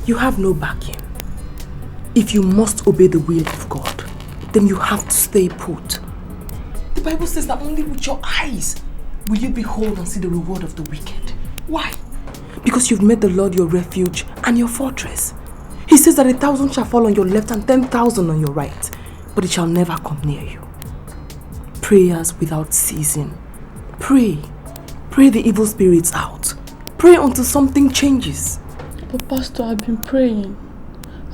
You have no backing. If you must obey the will of God, then you have to stay put. The Bible says that only with your eyes will you behold and see the reward of the wicked. Why? Because you've made the Lord your refuge and your fortress. He says that 1,000 shall fall on your left and 10,000 on your right, but it shall never come near you. Prayers without ceasing. Pray. Pray the evil spirits out. Pray until something changes. But Pastor, I've been praying.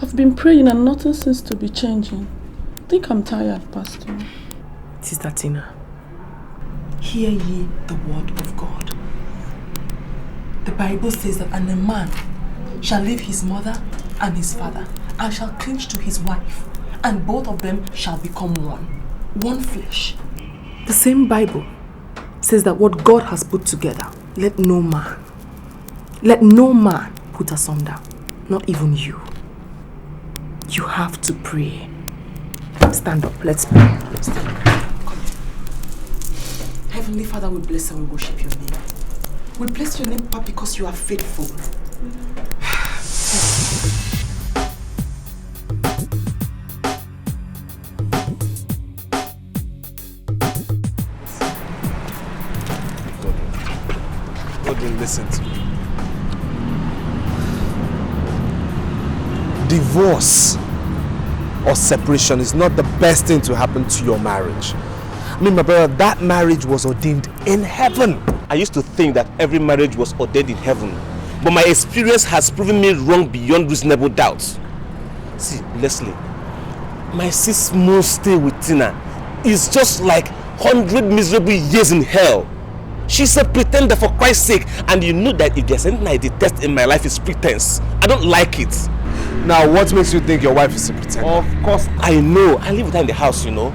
I've been praying and nothing seems to be changing. I think I'm tired, Pastor. Sister Tina, hear ye the word of God. The Bible says that, and a man shall leave his mother and his father, and shall cling to his wife, and both of them shall become one flesh. The same Bible says that what God has put together, let no man put asunder, not even you. You have to pray. Stand up, let's pray. Stand up. Come here. Heavenly Father, we bless and we worship your name. We bless your name, Papa, because you are faithful. God didn't listen to me. Divorce or separation is not the best thing to happen to your marriage. I mean, my brother, that marriage was ordained in heaven. I used to think that every marriage was ordained in heaven, but my experience has proven me wrong beyond reasonable doubt. See, Leslie, my 6 months stay with Tina is just like 100 miserable years in hell. She's a pretender, for Christ's sake, and you know that if there's anything I detest in my life is pretense. I don't like it. Now, what makes you think your wife is a pretender? Of course, I know. I live with her in the house, you know.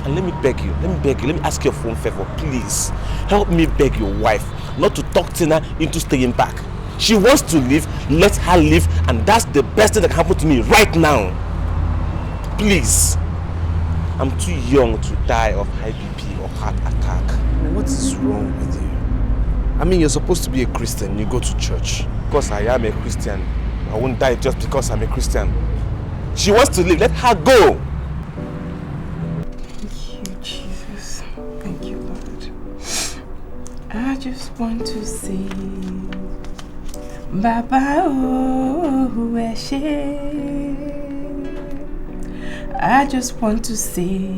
And let me beg you, let me ask you for one favor, please. Help me beg your wife not to talk Tina into staying back. She wants to leave, let her leave, and that's the best thing that can happen to me right now. Please. I'm too young to die of high BP or heart attack. What is wrong with you? I mean, you're supposed to be a Christian, you go to church. Because I am a Christian, I won't die just because I'm a Christian. She wants to leave, let her go. I just want to say, Baba oh Eshe. I just want to say,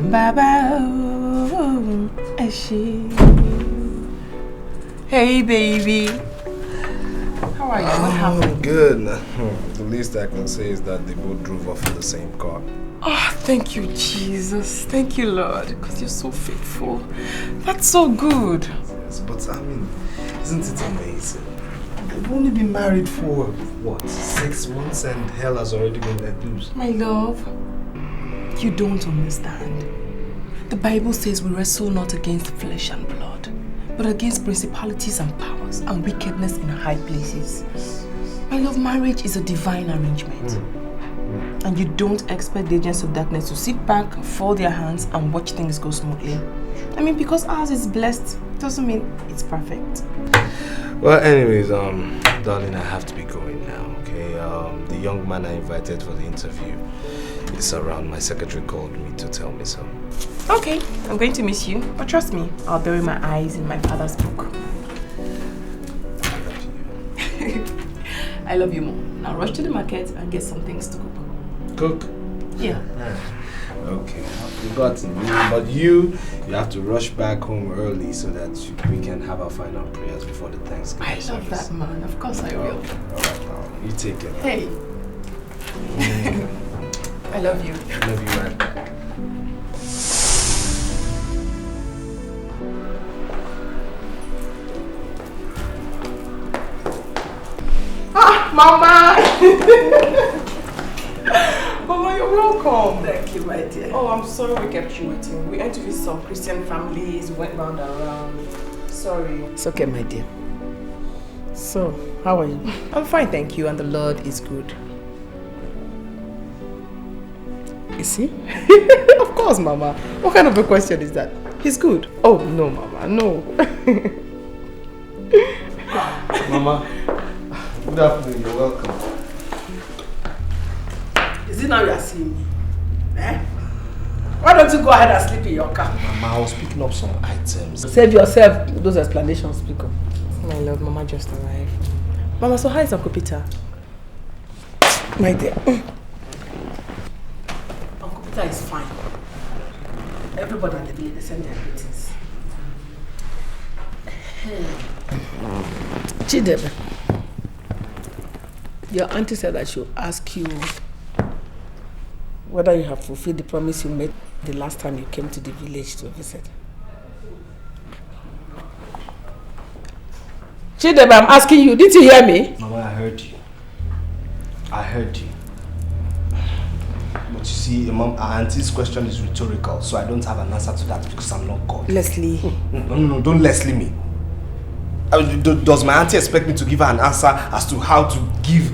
Baba oh Eshe. Hey baby, how are you? What happened? Good. The least I can say is that they both drove off in the same car. Oh, thank you, Jesus. Thank you, Lord, because you're so faithful. That's so good. Yes, but I mean, isn't it amazing? We've only been married for, what, 6 months and hell has already been let loose. My love, you don't understand. The Bible says we wrestle not against flesh and blood, but against principalities and powers and wickedness in high places. My love, marriage is a divine arrangement. And you don't expect the agents of darkness to sit back, fold their hands and watch things go smoothly. I mean, because ours is blessed doesn't mean it's perfect. Well, anyways, darling, I have to be going now, okay? The young man I invited for the interview is around. My secretary called me to tell me so. Okay, I'm going to miss you, but trust me, I'll bury my eyes in my father's book. I love you. I love you more. Now rush to the market and get some things to cook. Cook? Yeah. Okay, I've forgotten. But you have to rush back home early so that we can have our final prayers before the Thanksgiving I love that, man. Of course I will. Alright, now you take it. Hey. I love you. I love you right back. Ah, Mama! Mama, you're welcome. Thank you, my dear. Oh, I'm sorry we kept you waiting. We went to visit some Christian families, went round and round. Sorry. It's okay, my dear. So, how are you? I'm fine, thank you, and the Lord is good. Is he? Of course, Mama. What kind of a question is that? He's good. Oh, no, Mama, no. Mama, Good afternoon, you're welcome. Is it now you are seeing me? Eh? Why don't you go ahead and sleep in your car? Mama, I was picking up some items. Save yourself those explanations, speak up. My love, Mama just arrived. Mama, so how is Uncle Peter? My dear. Uncle Peter is fine. Everybody at the village, they send their greetings. Chidebe, your auntie said I should ask you whether you have fulfilled the promise you made the last time you came to the village to visit. Chidebe, I'm asking you, did you hear me? Mama, I heard you. I heard you. But you see, Mom, our auntie's question is rhetorical, so I don't have an answer to that because I'm not God. Leslie. No, don't Leslie me. Does my auntie expect me to give her an answer as to how to give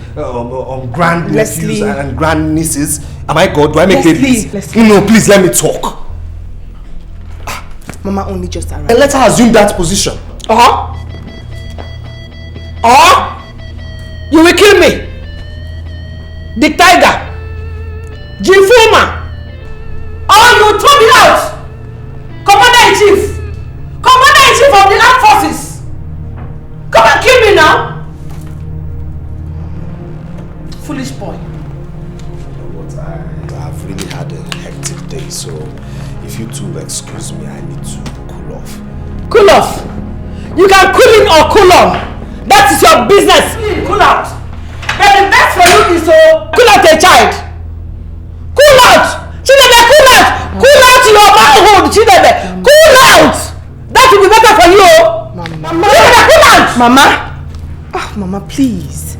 grand nephews and grand nieces? Am I God? Do I make babies? No, please let me talk. Mama only just arrived. And let her assume that position. You will kill me. The tiger. Jinfuma. You throw me out. Commander-in-Chief. Commander-in-Chief of the armed forces. Come and kill me now. Foolish boy. But I have really had a hectic day, so if you two excuse me, I need to cool off. Cool off? You can cool in or cool on. That is your business. Cool out. But the best for you is to cool out a child. Cool out. Chidebe, cool out. Cool out your manhood, Chidebe. Cool out. That will be better for you. Mama. Chidebe, cool out. Mama. Mama, please.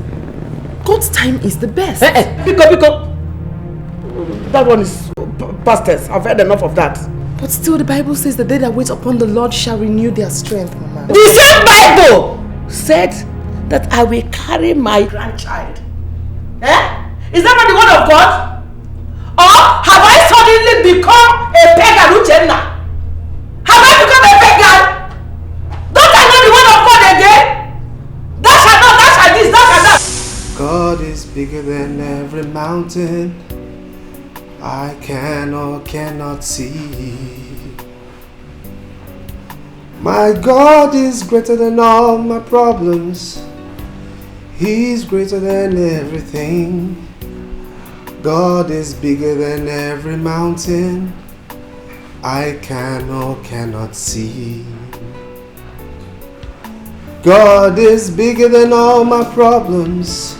God's time is the best. Because that one is past tense. I've heard enough of that. But still, the Bible says that they that wait upon the Lord shall renew their strength, Mama. The same Bible said that I will carry my grandchild. Is that not the word of God? Or have I suddenly become a pagan, Uchenna? Have I become a pagan? Don't I know the word of God again? That shall not, that shall this, that shall that. God is bigger than every mountain I can or cannot see. My God is greater than all my problems. He's greater than everything. God is bigger than every mountain I can or cannot see. God is bigger than all my problems.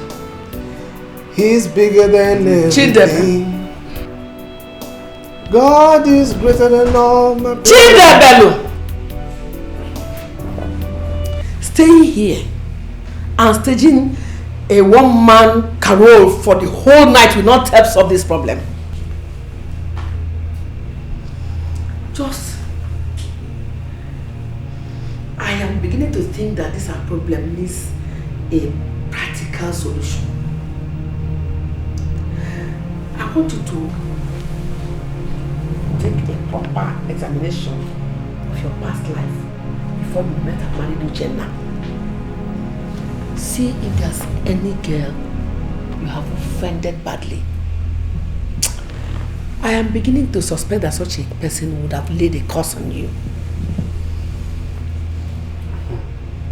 He's bigger than everything. God is greater than all my problems. Staying here and staging a one-man carol for the whole night will not help solve this problem. I am beginning to think that this problem needs a practical solution. I want you to take a proper examination of your past life before you met and married Uchenna. See if there's any girl you have offended badly. I am beginning to suspect that such a person would have laid a curse on you.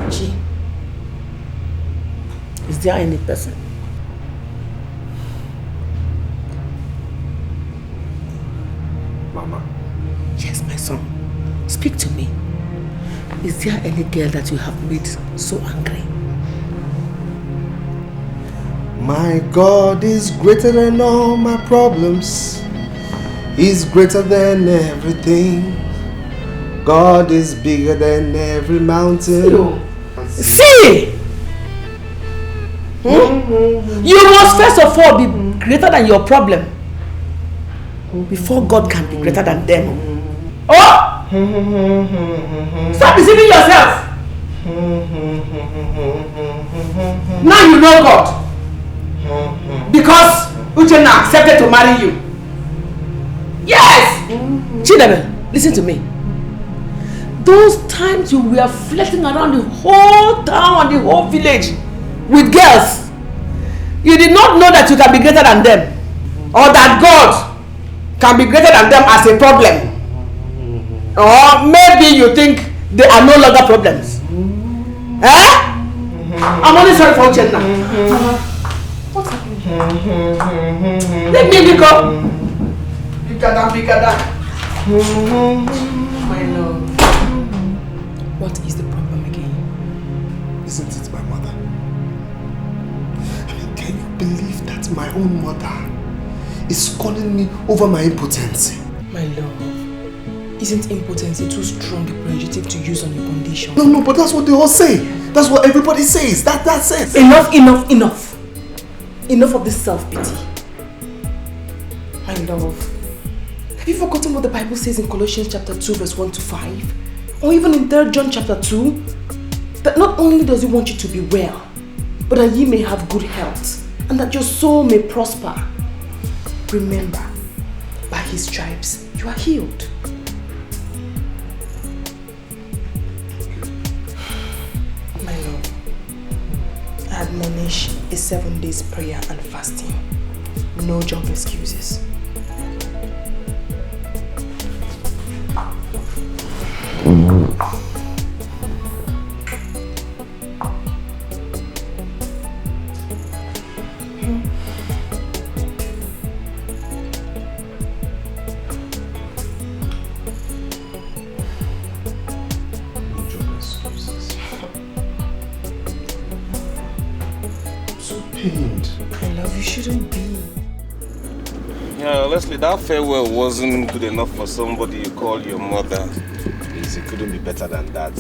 Gee, is there any person? Mama. Yes, my son. Speak to me. Is there any girl that you have made so angry? My God is greater than all my problems. He's greater than everything. God is bigger than every mountain. See! You must first of all be greater than your problem before God can be greater than them. Oh! Stop deceiving yourself! Now you know God. Because Uchenna accepted to marry you. Yes! Chidebe, listen to me. Those times you were flirting around the whole town and the whole village with girls. You did not know that you can be greater than them, or that God can be greater than them as a problem. Or maybe you think they are no longer problems. Eh? I'm only sorry for Uchenna. Mama, what's happening? Let me go. My love. What is the problem again? Isn't it my mother? I mean, can you believe that my own mother is calling me over my impotency? My love, isn't impotency too strong a prejudice to use on your condition? No, but that's what they all say. That's what everybody says. That says. Enough. Enough of this self-pity. My love, have you forgotten what the Bible says in Colossians chapter 2 verse 1 to 5? Or even in 3 John chapter 2? That not only does he want you to be well, but that ye may have good health, and that your soul may prosper. Remember, by his stripes you are healed. My love, I admonish a 7 days prayer and fasting. No job excuses. Leslie, that farewell wasn't good enough for somebody you call your mother. Please, it couldn't be better than that.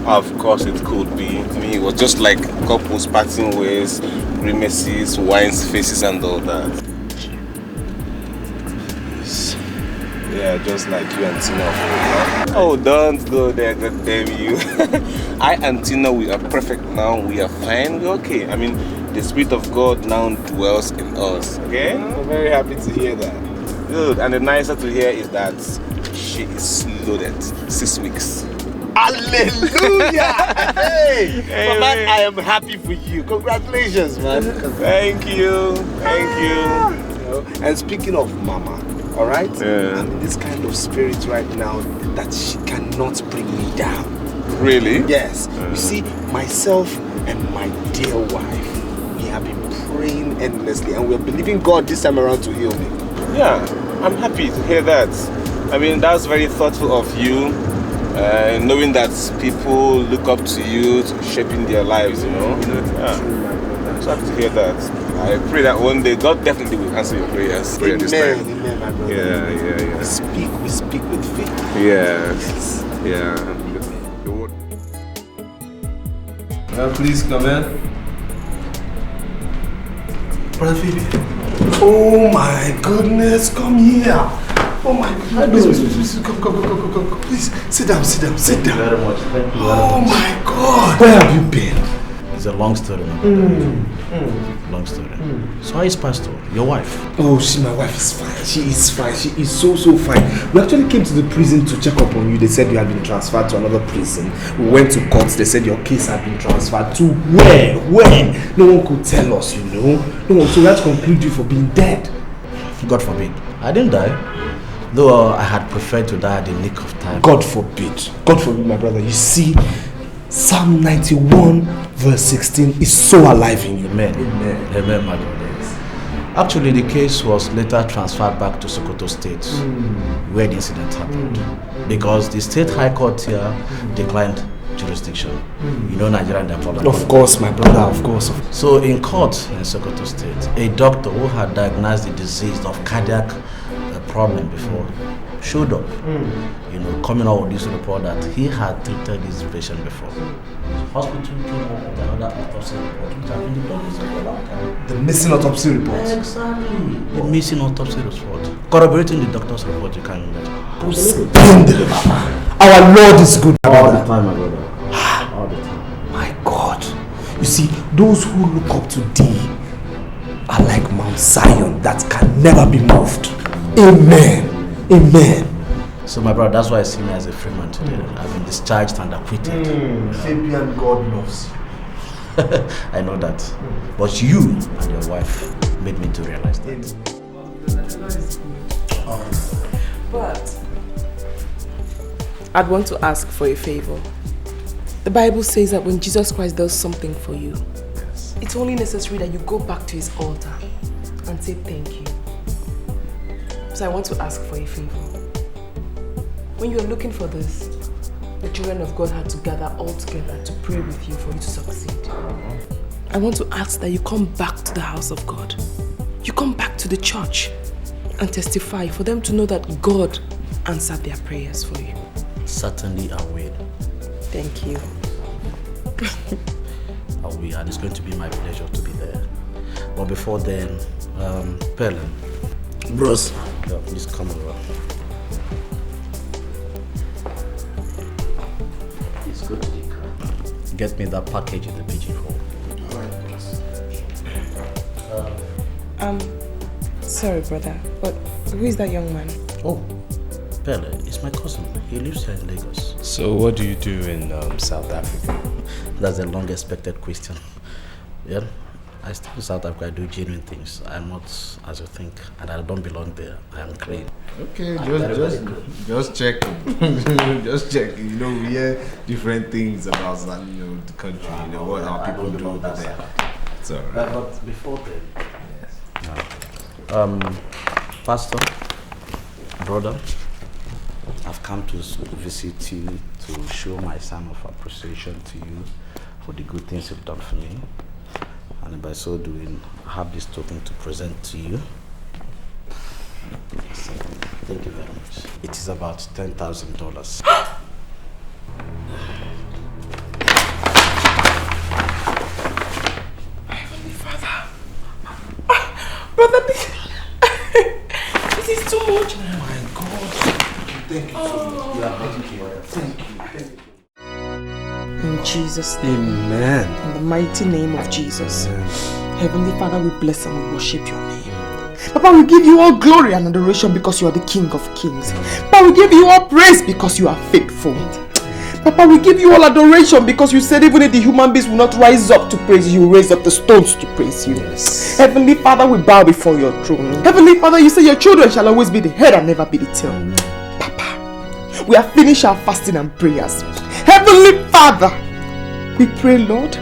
Of course it could be. I mean, it was just like couples parting ways, grimaces, wines, faces and all that. Yeah, just like you and Tina. Oh, don't go there, God damn you. I and Tina, we are perfect now. We are fine. We're okay. I mean, the Spirit of God now dwells in us. Okay? I'm very happy to hear that. Good. And the nicer to hear is that she is loaded. 6 weeks. Hallelujah! Hey! Mama, I am happy for you. Congratulations, man. Thank you. And speaking of Mama, alright? Yeah. I'm in this kind of spirit right now that she cannot bring me down. Really? Yes. You see, myself and my dear wife, we have been praying endlessly and we're believing God this time around to heal me. Yeah, I'm happy to hear that. I mean, that's very thoughtful of you, knowing that people look up to you, to shaping their lives, you know. Yeah. So happy to hear that. I pray that one day God definitely will answer your prayers. Amen, amen, my brother. Yeah. We speak with faith. Yes. Yeah. Please come in. Brother Phoebe. Oh my goodness, come here. Oh my goodness. Please, come. Please, sit down. Thank you very much. Thank you very much. Oh my God. Where have you been? It's a long story. Long story. So how is Pastor, your wife? Oh, my wife is fine. She is fine. She is so fine. We actually came to the prison to check up on you. They said you had been transferred to another prison. We went to court. They said your case had been transferred to where? When? No one could tell us, you know. No one. So we had to conclude you for being dead. God forbid. I didn't die. Though I had preferred to die at the nick of time. God forbid. God forbid, my brother. You see, Psalm 91 verse 16 is so alive in you. Amen, my brothers. Actually, the case was later transferred back to Sokoto State, where the incident happened. Because the State High Court here declined jurisdiction. You know Nigerian problem. Of course, my brother, of course. So in court in Sokoto State, a doctor who had diagnosed the disease of cardiac problem before showed up, coming out with this report that he had treated this patient before. The hospital came up with another autopsy report, which had been done for a long time. The missing autopsy report? Exactly. The missing autopsy report. Corroborating the doctor's report, you can imagine. Splendid. Our Lord is good. All the time, my brother. All the time. My God. You see, those who look up to thee are like Mount Zion that can never be moved. Amen. So my brother, that's why I see me as a free man today. I've been discharged and acquitted. Fabian, God loves you. I know that. But you and your wife made me to realize that. But I'd want to ask for a favor. The Bible says that when Jesus Christ does something for you, it's only necessary that you go back to his altar and say thank you. So I want to ask for a favor. When you were looking for this, the children of God had to gather all together to pray with you for you to succeed. I want to ask that you come back to the house of God. You come back to the church and testify for them to know that God answered their prayers for you. Certainly I will. Thank you. I will, and it's going to be my pleasure to be there. But before then, Perlin. Bros. Yeah, please come over. Please go to the car. Get me that package in the pigeonhole. Sorry brother, but who is that young man? Oh, Pele, it's my cousin. He lives here in Lagos. So what do you do in South Africa? That's a long expected question. Yeah, I stay in South Africa, I do genuine things. I'm not as you think, and I don't belong there. I am clean. Okay, just check. Just check. You know, we hear different things about the country, what our people do over there. It's alright. But before then, Pastor, brother, I've come to visit you to show my sign of appreciation to you for the good things you've done for me. And by so doing, I have this token to present to you. Thank you very much. It is about $10,000. Heavenly Father. Brother, this is too much. Oh my God. Thank you. Thank you. In Jesus' name. Amen. In the mighty name of Jesus. Amen. Heavenly Father, we bless and we worship your name. Papa, we give you all glory and adoration because you are the King of Kings. Papa, we give you all praise because you are faithful. Papa, we give you all adoration because you said even if the human beings will not rise up to praise you, you raise up the stones to praise you. Yes. Heavenly Father, we bow before your throne. Heavenly Father, you say your children shall always be the head and never be the tail. Papa, we have finished our fasting and prayers. Heavenly Father, we pray, Lord,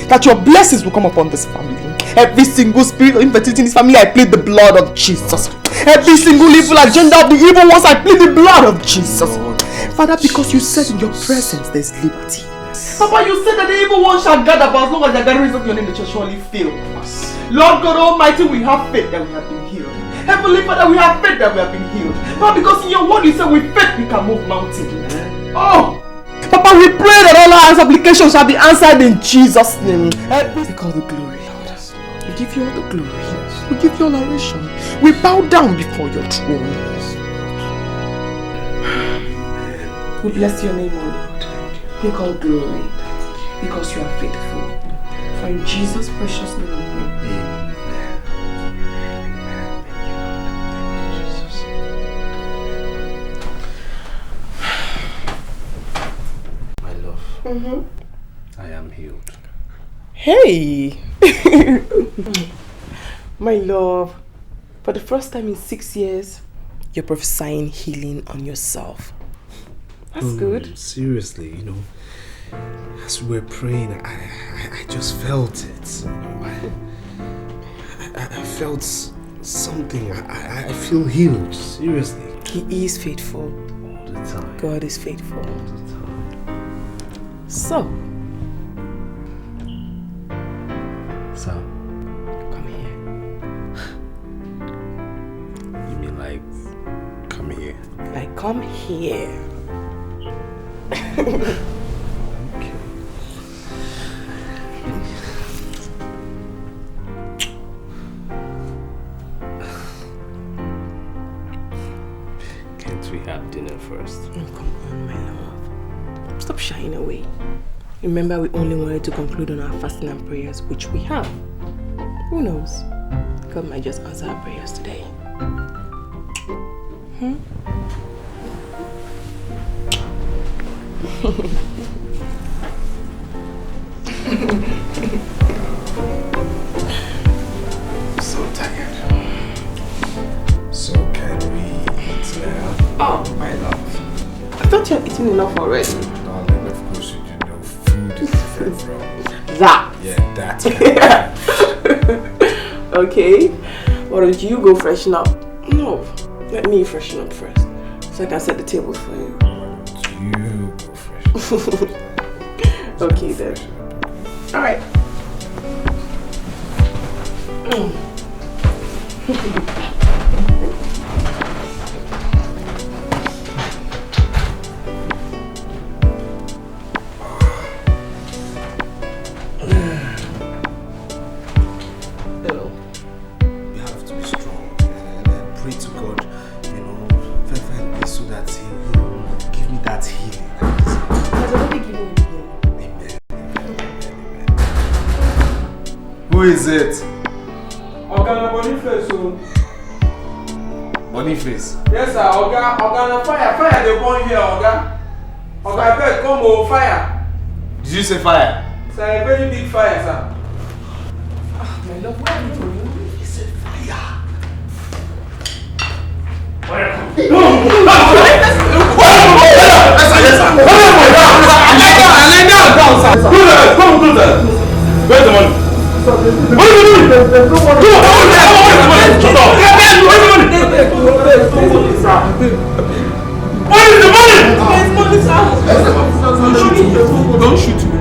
that your blessings will come upon this family. Every single spirit of infertility in this family, I plead the blood of Jesus. Every single evil agenda of the evil ones, I plead the blood of Jesus. Father, because you said in your presence there is liberty. Papa, you said that the evil one shall gather, but as long as they are gathering of your name, they shall surely fail. Lord God Almighty, we have faith that we have been healed. Heavenly Father, we have faith that we have been healed. Papa, because in your word you said with faith we can move mountains. Oh! Papa, we pray that all our supplications shall be answered in Jesus' name. Take all the glory, Lord. We give you all the glory. We give you all adoration. We bow down before your throne. We bless your name, O Lord. Take all glory because you are faithful. For in Jesus' precious name we pray. I am healed. Hey! My love, for the first time in 6 years, you're prophesying healing on yourself. That's good. Seriously, as we were praying, I just felt it. I felt something. I feel healed. Seriously. He is faithful. All the time. God is faithful. All the time. So, come here. You mean like, come here? Like, come here. Okay. Can't we have dinner first? Oh, come on, my love. Stop shying away. Remember, we only wanted to conclude on our fasting and prayers, which we have. Who knows? God might just answer our prayers today. eaten enough already. Darling, of course you do know food is different from that. Yeah, that. Okay. Why don't you go freshen up? No, let me freshen up first, so I can set the table for you. Why don't you go freshen up? Okay then. All right. Who is it? Oga Boniface. Boniface? Yes sir, Oga fire they burn here, Oga. Oga beg come over fire. Did you say fire? Sir, a very big fire, sir. My love, where are you going? He said fire. Where's the money? What are you doing? Shut up! What is the money? Don't shoot me.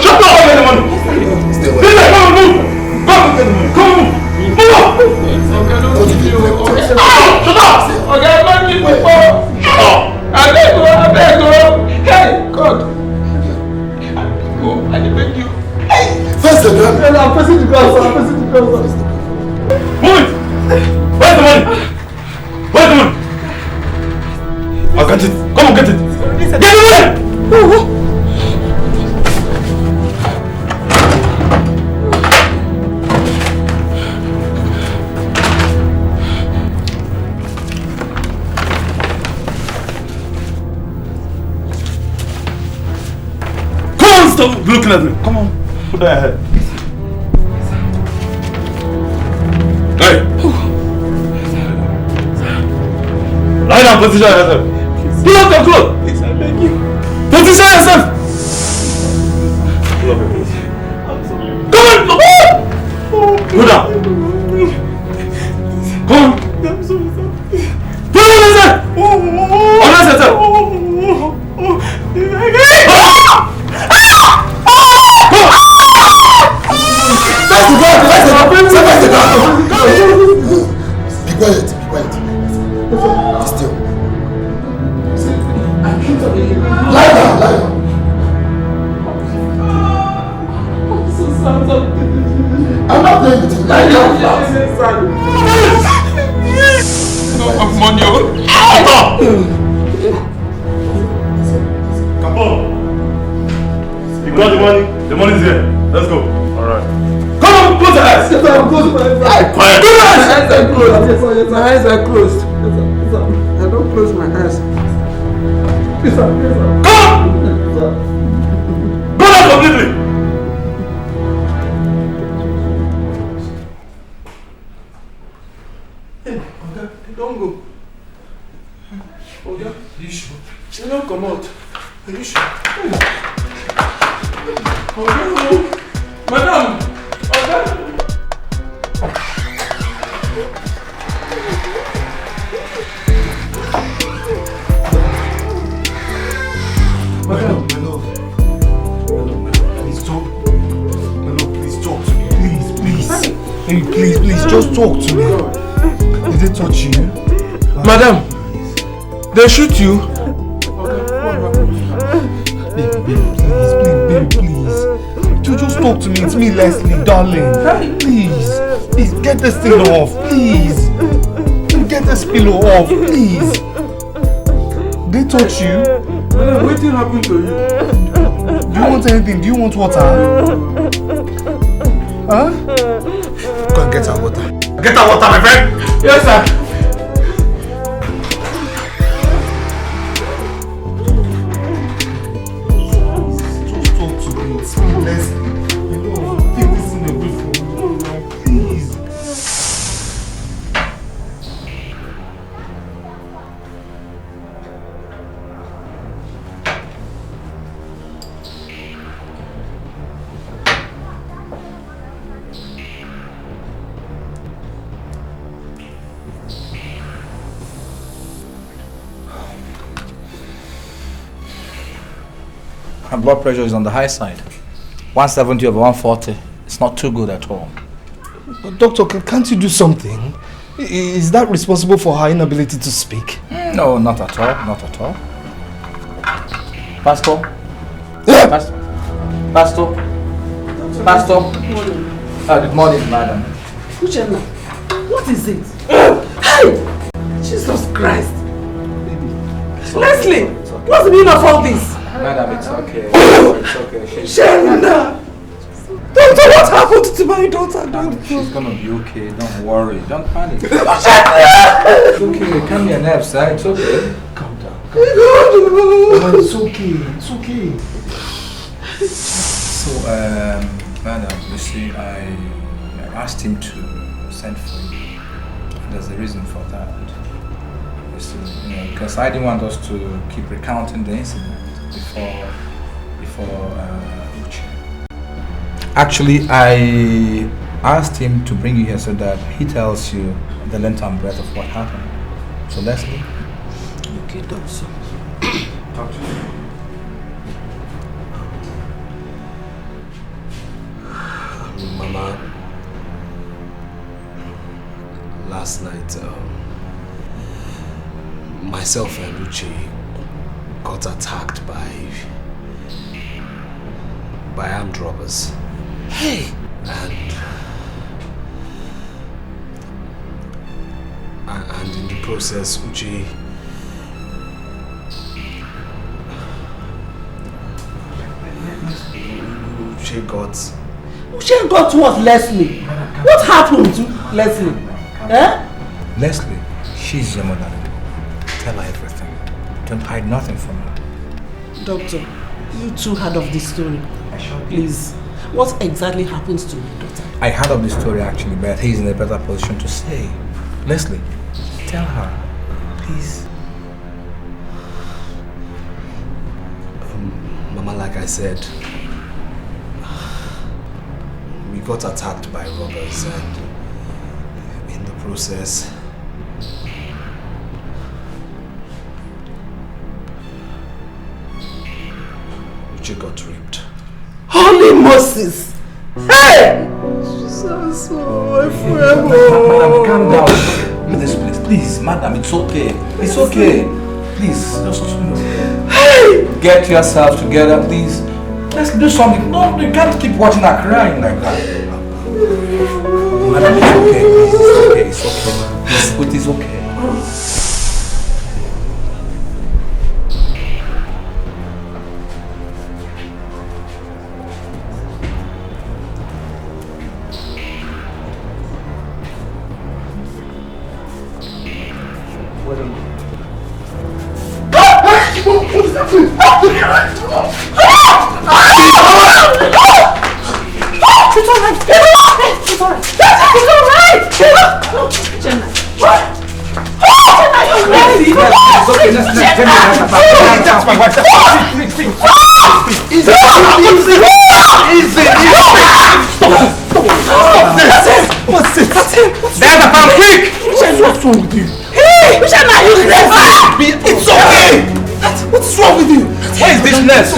Shut up! Where's the money? Move! Shut up! Okay, man, I beg you. Hey, God. I beg you. First the gun. I'm pressing the gun, sir. Move it! Where's the money? I'll get it. Come on, get it. Get the money! Come on, stop looking at me. Come on, put that head. Hey! Lie down, position yourself. Pull up your clothes. Please, I beg you. Position yourself. Pull up your clothes. I'm sorry. Come on, go down. Come on. I'm sorry, sir. Pull up yourself. Unless yourself. Be quiet. Be still. Lie down. I'm not playing with you. Lie down. No, I'm on your own. Come on. You got the money? The money's here. Let's go. Alright. Come on, close your eyes. Yes, sir, I'm closed. Quiet. My eyes are closed. Yes, sir. My eyes are closed. Yes, sir. I don't close my eyes. Yes, sir. Come on. Go down completely. Hey, Oga, don't go. Oga, you sure? You don't come out. Are you sure? Oga, no. Madam! Oga! Madam, my love. Please talk. My love, please talk to me. Please. Hey, please, just talk to me. Did they touch you? Madam! They shoot you? Babe, please. Just talk to me. It's me, Leslie, darling. Please, get this thing off. Please. Get this pillow off, please. They touch you? Madam, what happened to you? Do you want anything? Do you want water? Huh? Go and get her water. Get that water, my friend. Yes, sir. Just talk to me. It's me, Leslie. You know, take this thing away from me. Please. Her blood pressure is on the high side. 170 over 140. It's not too good at all. But doctor, can't you do something? Is that responsible for her inability to speak? No, not at all. Not at all. Pastor? Pastor? Pastor? Pastor? Good morning, madam. Uchenna, what is it? Hey! Jesus Christ! Leslie, what's the meaning of all this? Madam, it's okay. It's okay. Uchenna! Doctor, what happened to my daughter? She's gonna be okay. Don't worry. Don't panic. Uchenna! It's okay. Calm your nerves, sir. It's okay. Calm down. It's okay. It's okay. So, madam, you see, I asked him to send for you. And there's a reason for that. You see, because I didn't want us to keep recounting the incident before Uche. Actually, I asked him to bring you here so that he tells you the length and breadth of what happened. So, Leslie. Okay, doctor. Mama, last night, myself and Uche got attacked by armed robbers. Hey! And in the process, Uche got what, Leslie? What happened to Leslie? Leslie, she's your mother. Tell her everything. Don't hide nothing from her. Doctor, you too heard of this story. Please, what exactly happens to my daughter? I heard of this story actually, but he's in a better position to say. Leslie, tell her, please. Mama, like I said, we got attacked by robbers and in the process, Uche got raped. Holy Moses! Hey! Jesus, my friend. Madam, calm down. Leave this place, please. Madam, it's okay. It's okay. Please, just get yourself together, please. Let's do something. No, you can't keep watching her crying like that. Madam, it's okay. Please, it's okay. It's okay. It is okay.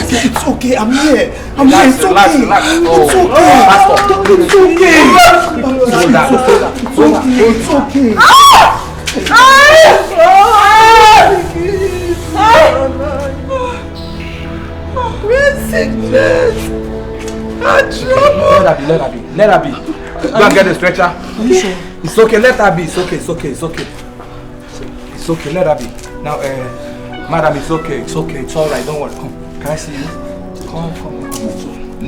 It's okay, I'm here. I'm here. It's okay. Relax. It's okay. It's okay. It's okay. We're sickness. Let her be. Go and get the stretcher. Are you sure? It's okay, let her be. It's okay. It's okay, let her be. Now, madam, it's okay. It's alright. Don't worry. Come. Can I see you? Come.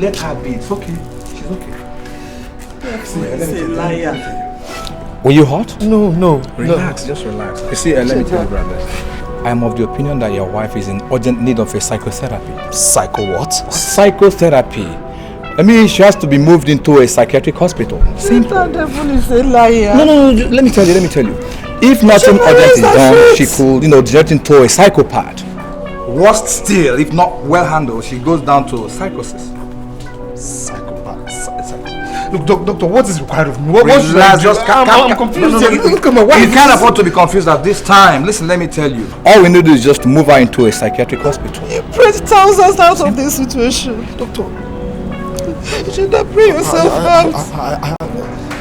Let her be. It's okay. She's okay. He's a liar. Were you hot? No. Relax, just relax. You see, let me tell you, brother. I am of the opinion that your wife is in urgent need of a psychotherapy. Psycho what? Psychotherapy. I mean, she has to be moved into a psychiatric hospital. Simple. That devil is a liar. No. Let me tell you. If nothing urgent is done, she could, degenerate into a psychopath. Worst still, if not well handled, she goes down to psychosis. Psychopath. Look, doctor, what is required of me? What should I do? Just I'm confused. You can't afford to be confused at this time. Listen, let me tell you. All we need to do is just move her into a psychiatric hospital. You prayed thousands out of this situation. Doctor, you should not pray yourself out.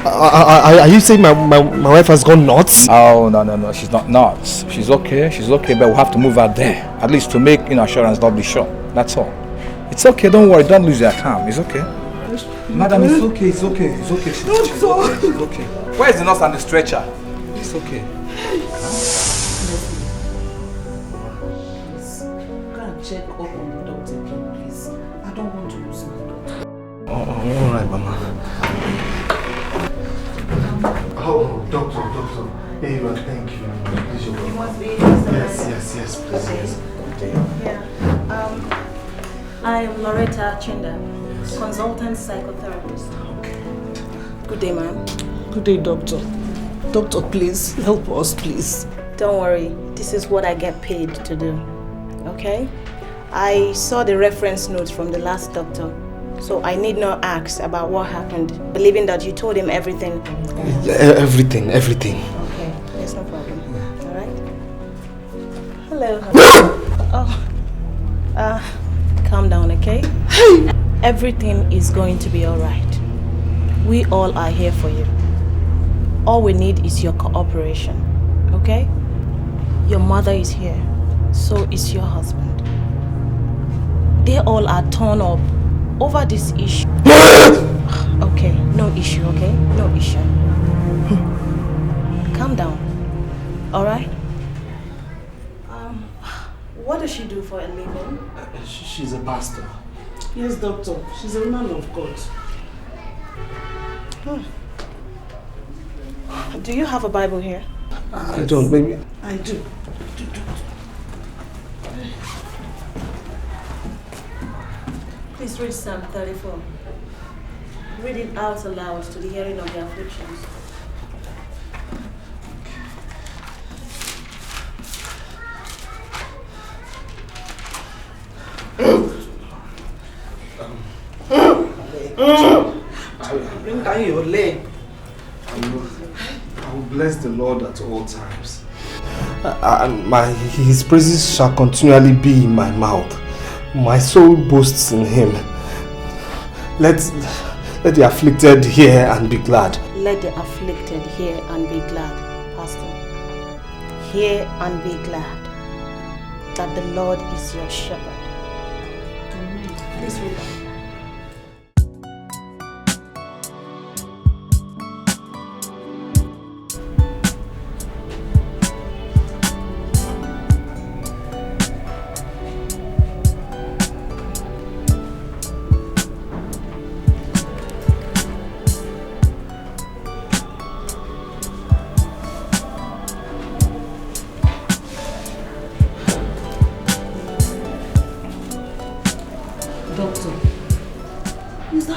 Are you saying my wife has gone nuts? Oh, no. She's not nuts. She's okay, but we'll have to move her there. At least to make assurance doubly sure. That's all. It's okay, don't worry. Don't lose your calm. It's okay. Madam, it's okay. She's okay. She's okay. Where is the nurse and the stretcher? It's okay. Go and check up on the doctor, please. I don't want to lose my daughter. All right, Mama. Oh, doctor. Hey, thank you. Please, You must be Yes, please. Yeah. I am Marital consultant psychotherapist. Good day, ma'am. Good day, doctor. Doctor, please, help us, please. Don't worry. This is what I get paid to do. Okay? I saw the reference notes from the last doctor, so I need not ask about what happened, believing that you told him everything. Everything. Okay, there's no problem. Alright? Hello. Calm down, okay? Everything is going to be alright. We all are here for you. All we need is your cooperation, okay? Your mother is here, so is your husband. They all are torn up over this issue. Okay, no issue, okay? No issue. Calm down, alright? What does she do for a living? She's a pastor. Yes, doctor. She's a woman of God. Do you have a Bible here? I don't, baby. I do. Please read Psalm 34. Read it out aloud to the hearing of the afflictions. Bring down your leg. I will bless the Lord at all times. His praises shall continually be in my mouth. My soul boasts in him. Let the afflicted hear and be glad. Let the afflicted hear and be glad, Pastor. Hear and be glad that the Lord is your shepherd. Please read that.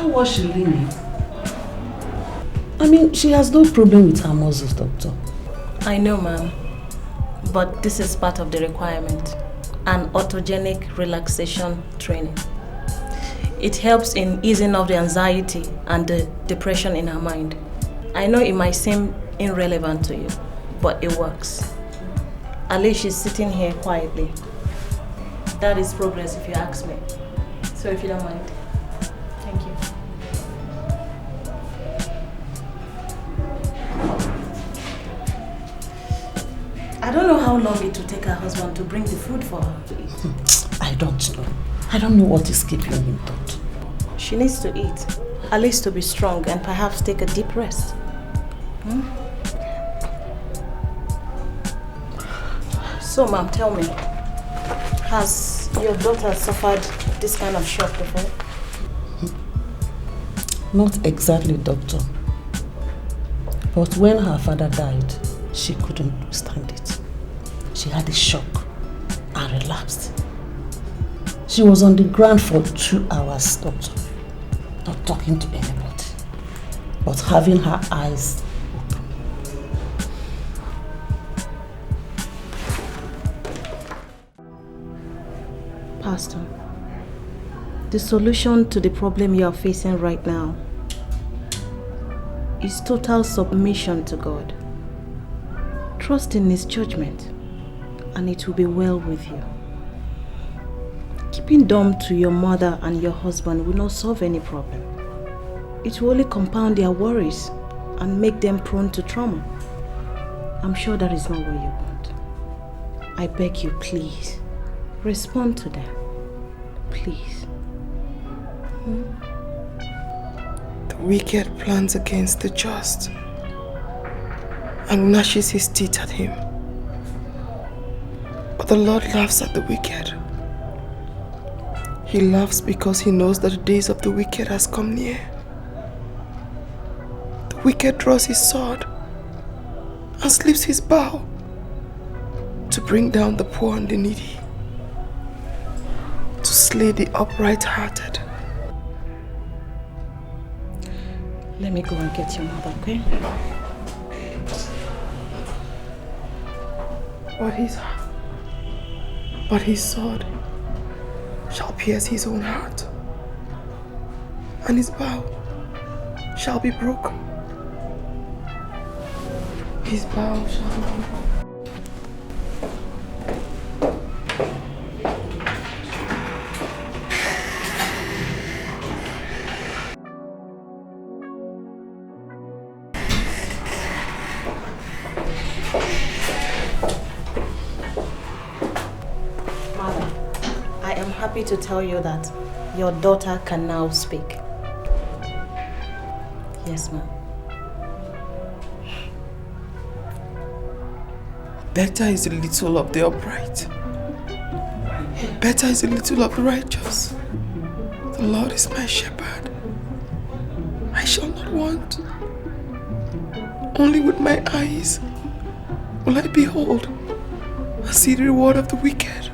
What she really needs. I mean, she has no problem with her muscles, doctor. I know, ma'am. But this is part of the requirement. An autogenic relaxation training. It helps in easing off the anxiety and the depression in her mind. I know it might seem irrelevant to you, but it works. At least she's sitting here quietly. That is progress if you ask me. So if you don't mind. Thank you. I don't know how long it will take her husband to bring the food for her. I don't know. I don't know what is keeping him, doctor. She needs to eat, at least to be strong and perhaps take a deep rest. So, ma'am, tell me, has your daughter suffered this kind of shock before? Not exactly, doctor. But when her father died, she couldn't withstand it. She had a shock and relapsed. She was on the ground for 2 hours, doctor. Not talking to anybody, but having her eyes open. Pastor, the solution to the problem you are facing right now is total submission to God. Trust in His judgment, and it will be well with you. Keeping dumb to your mother and your husband will not solve any problem. It will only compound their worries and make them prone to trauma. I'm sure that is not what you want. I beg you, please, respond to them. Please. The wicked plans against the just and gnashes his teeth at him. But the Lord laughs at the wicked. He laughs because he knows that the days of the wicked has come near. The wicked draws his sword and slips his bow to bring down the poor and the needy, to slay the upright-hearted. Let me go and get your mother, okay? But his sword shall pierce his own heart, and his bow shall be broken. His bow shall be broken. To tell you that your daughter can now speak. Yes, ma'am. Better is a little of the upright. Better is a little of the righteous. The Lord is my shepherd. I shall not want. Only with my eyes will I behold and see the reward of the wicked.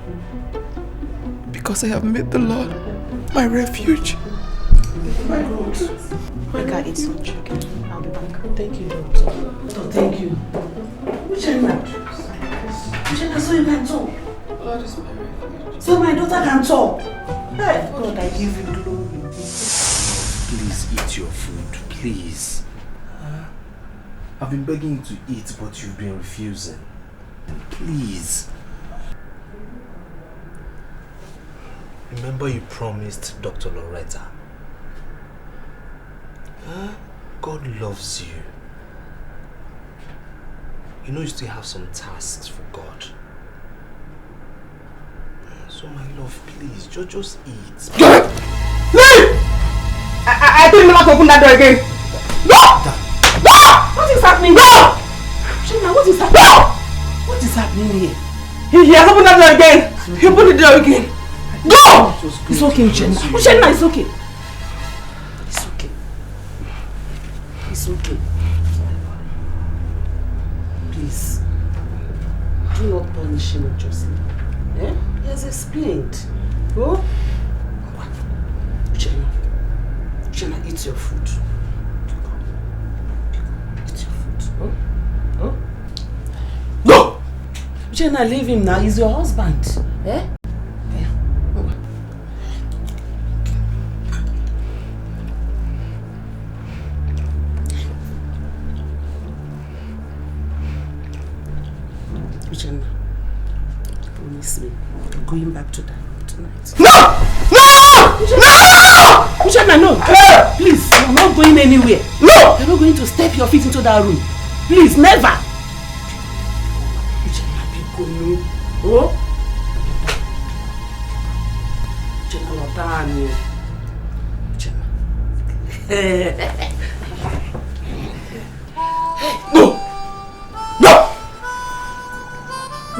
Because I have made the Lord my refuge. Mika, it's not okay. I'll be back. Thank you, doctor. Doctor, thank you. Uchenna, so you can talk. Lord is my refuge. So my daughter can talk. Hey, God, I give you glory. Please eat your food, please. I've been begging you to eat, but you've been refusing. Please. Remember you promised Dr. Loretta. God loves you. You know you still have some tasks for God. So my love, please, just eat. Leave! I told you not to open that door again. No! No! What is happening? No! Shana, what is happening? No! What is happening here? He has opened that door again. He opened the door again. Go! It's okay, Uchenna. Uchenna, it's okay. It's okay. It's okay. Please, do not punish him unjustly. Eh? He has explained. Oh? Uchenna, eat your food. Eat your food. Huh? No! Uchenna, leave him now. He's your husband. Eh? Promise me, I'm going back to that tonight. No! No! No! Uchenna, no! Please, you're not going anywhere. No! You're not going to step your feet into that room. Please, never! Uchenna, be going. Oh? Uchenna, not done. Uchenna. No! No!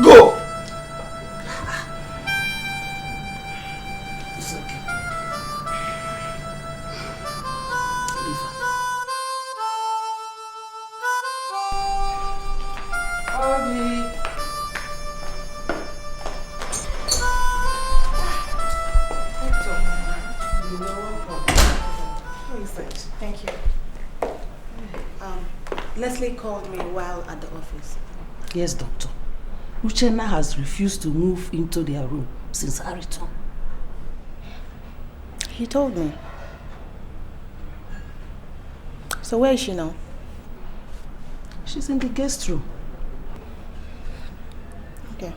Go! It's okay. Leave her. Abby. Thank you. Leslie called me while at the office. Yes, doctor. Uchenna has refused to move into their room since her return. He told me. So where is she now? She's in the guest room. Okay.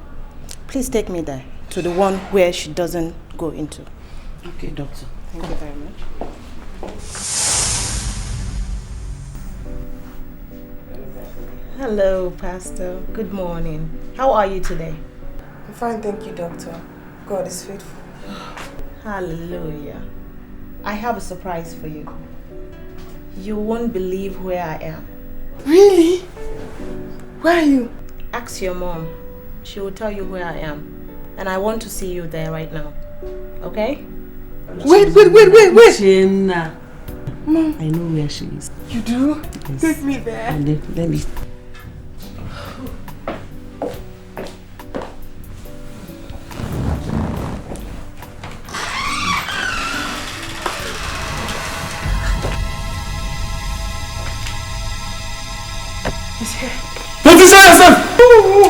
Please take me there, to the one where she doesn't go into. Okay, doctor. Thank you very much. Hello, Pastor. Good morning. How are you today? I'm fine, thank you, Doctor. God is faithful. Hallelujah. I have a surprise for you. You won't believe where I am. Really? Where are you? Ask your mom. She will tell you where I am. And I want to see you there right now. Okay? Wait! Jenna. Mom. I know where she is. You do? Yes. Take me there. And then, let me... He's here. Don't destroy yourself! Come!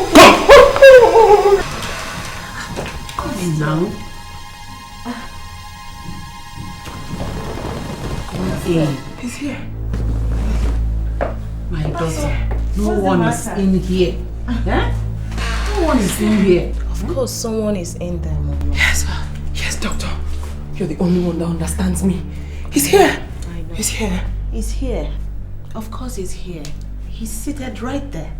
Come in now. He's here. My daughter, no one is in here. Huh? No one is in here. Of course, someone is in there, Mama. Yes, Doctor. You're the only one that understands me. He's here. I know. He's here. He's here. Of course he's here. He's seated right there.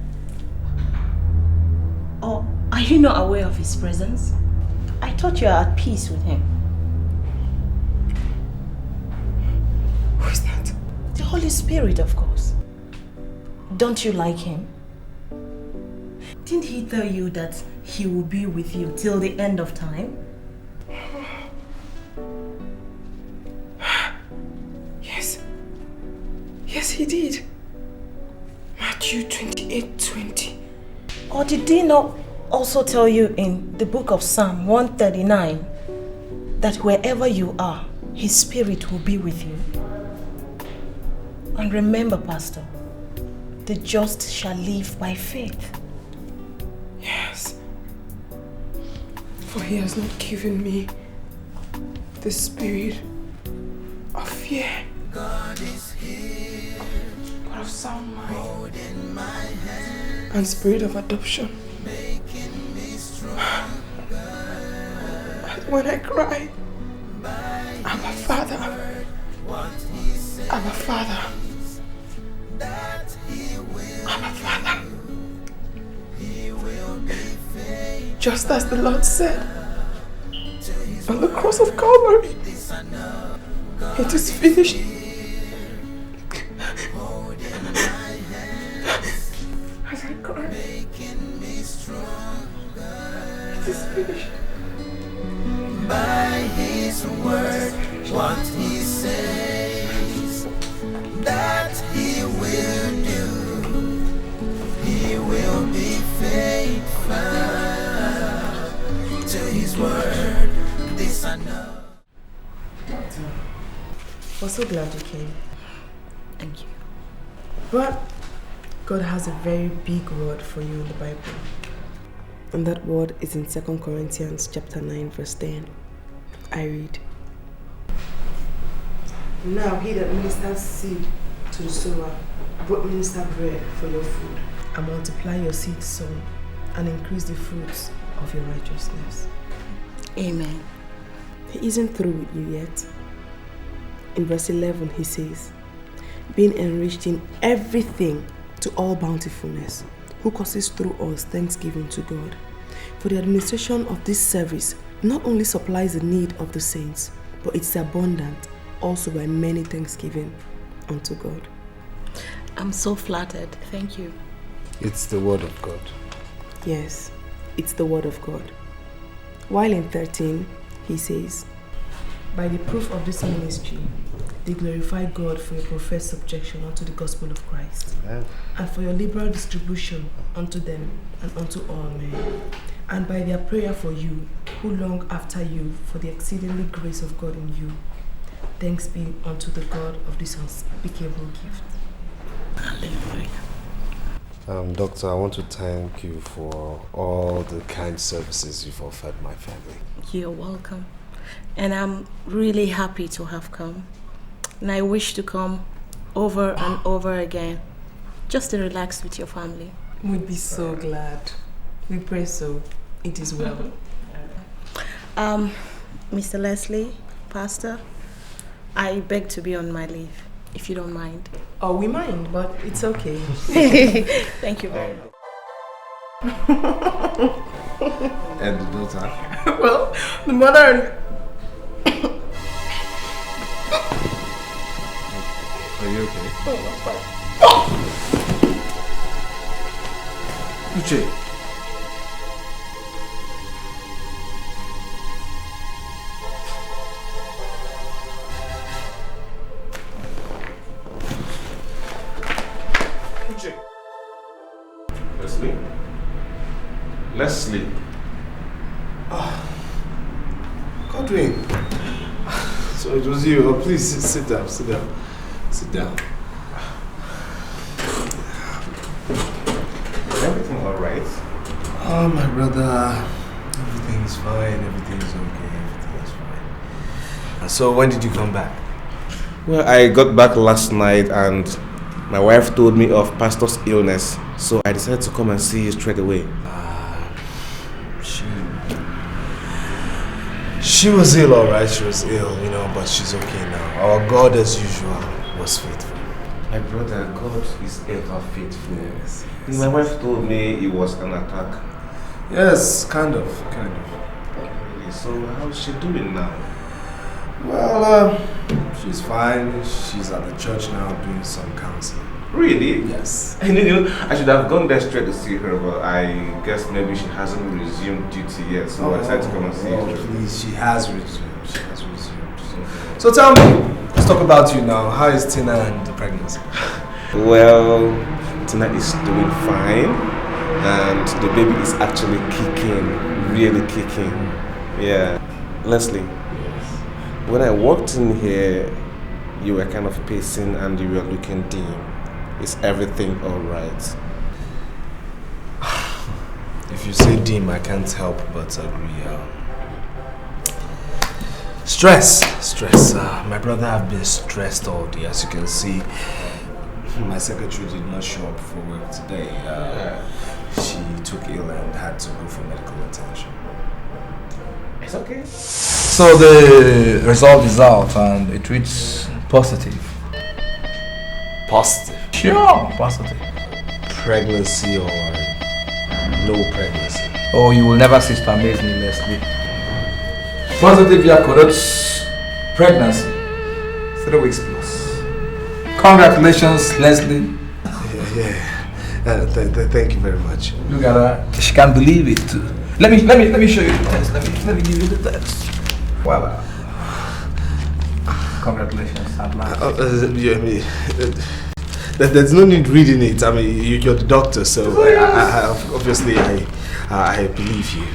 Or are you not aware of his presence? I thought you were at peace with him. Who is that? The Holy Spirit, of course. Don't you like him? Didn't he tell you that he will be with you till the end of time? Yes. Yes, he did. Matthew 28:20. Or did he not also tell you in the book of Psalm 139 that wherever you are, his spirit will be with you? And remember, Pastor, the just shall live by faith. Yes. For he has not given me the spirit of fear, God is here, but of sound mind, holding my hand, and spirit of adoption. making me stronger. And when I cry, Abba Father, Abba Father, That he will, Abba Father, he will be faithful. just as the Lord said on the cross of Calvary, it is finished. As I cry, Making me stronger. it is finished. By his word, what he says, that he will do. He will be faithful to his word. This I know. We're so glad you came. Thank you. But God has a very big word for you in the Bible. And that word is in 2 Corinthians chapter 9, verse 10. I read. Now he that ministers seed to the sower, both minister bread for your food, and multiply your seed sown, and increase the fruits of your righteousness. Amen. He isn't through with you yet. In verse 11 he says, being enriched in everything to all bountifulness, who causes through us thanksgiving to God. For the administration of this service not only supplies the need of the saints, but it's abundant also by many thanksgiving unto God. I'm so flattered. Thank you. It's the word of God. Yes, it's the word of God. While in 13, he says, by the proof of this ministry, they glorify God for your professed subjection unto the gospel of Christ, and for your liberal distribution unto them and unto all men, and by their prayer for you, who long after you for the exceedingly grace of God in you. Thanks be unto the God of this unspeakable gift. Hallelujah. Doctor, I want to thank you for all the kind services you've offered my family. You're welcome. And I'm really happy to have come. And I wish to come over and over again. just to relax with your family. We'd be so glad. We pray so. It is well. Mr. Leslie, Pastor, I beg to be on my leave, if you don't mind. Oh, we mind, but it's okay. Thank you very much. And the daughter? Well, the mother and... Are you okay? Uche. Leslie? Leslie? Godwin. So it was you. Oh, please sit down, sit down. Sit down. Is everything alright? Oh, my brother. Everything's fine. Everything's okay. Everything's fine. So when did you come back? Well, I got back last night and my wife told me of Pastor's illness. So I decided to come and see you straight away. She was ill, alright. She was ill, you know, but she's okay now. Our God, as usual, was faithful. My brother, God is ever faithful. Yes. My wife told me it was an attack. Yes, kind of. Really? So how's she doing now? Well, she's fine. She's at the church now doing some counseling. Really? Yes. I should have gone there straight to see her, but I guess maybe she hasn't resumed duty yet, so I decided to come and see her. Please, she has resumed. She has resumed. So tell me, let's talk about you now. How is Tina and the pregnancy? Well, Tina is doing fine, and the baby is actually kicking, really kicking. Yeah. Leslie, when I walked in here, you were kind of pacing and you were looking dim. Is everything alright? If you say dim, I can't help but agree. Stress. My brother have been stressed all day. As you can see, my secretary did not show up for work today. She took ill and had to go for medical attention. It's okay. So the result is out and it reads positive. Positive? Sure, positive. Pregnancy or no pregnancy? Oh, you will never cease to amaze me, Leslie. Positive Yakodot's pregnancy. 3 weeks plus. Congratulations, Leslie. Yeah. Thank you very much. Look at her. She can't believe it too. Let me show you the test. Let me give you the test. Voila. Congratulations, at last. There's no need reading it. I mean, you're the doctor, so obviously I believe you.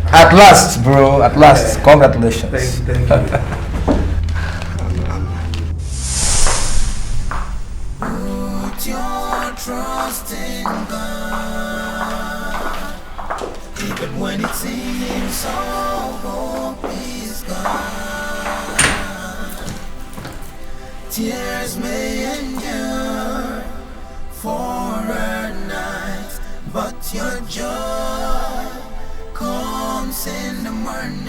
At last, bro. At last. Congratulations. Thank you. Put your trust in God, even when it seems all hope is gone. Tears may endure for a night, but your joy comes in the morning.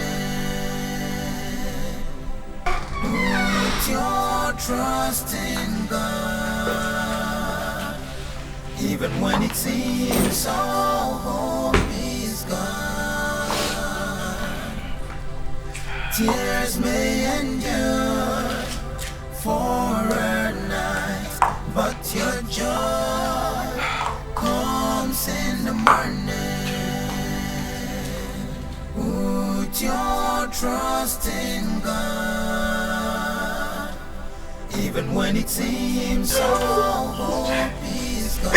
Put your trust in God, even when it seems all hope is gone. Tears may endure for a night, but your joy comes in the morning. Put your trust in God, even when it seems all hope is gone.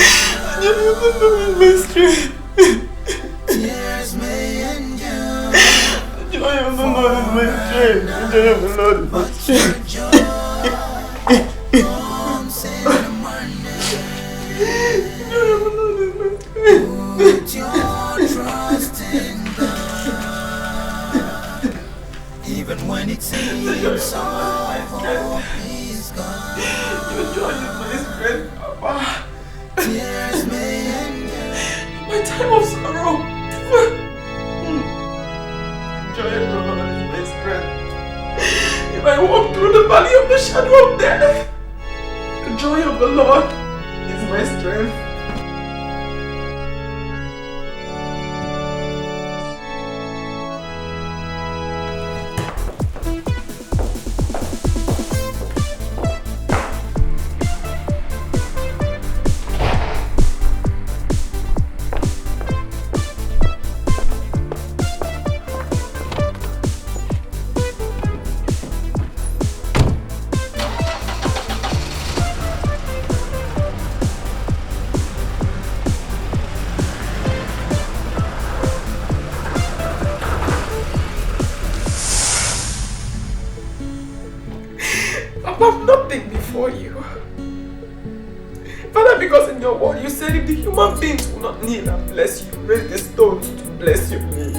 Tears may endure for a night, but your joy comes in the morning. Put your trust in God, even when it seems all hope is gone. shadow of death. The joy of the Lord is my strength. I'm nothing before you. Father, because in your word you said if the human beings will not kneel and bless you, raise the stones to bless your name.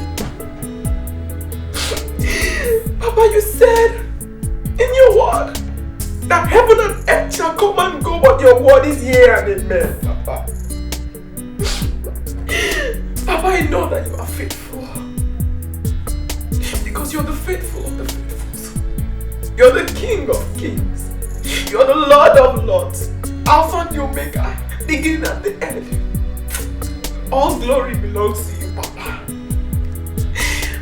Papa, you said in your word that heaven and earth shall come and go, but your word is here and amen, Papa. Papa, I know that you are faithful. Because you're the faithful of the faithful. You're the King of Kings. You're the Lord of Lords. Alpha and Omega, beginning and the end. All glory belongs to you, Papa.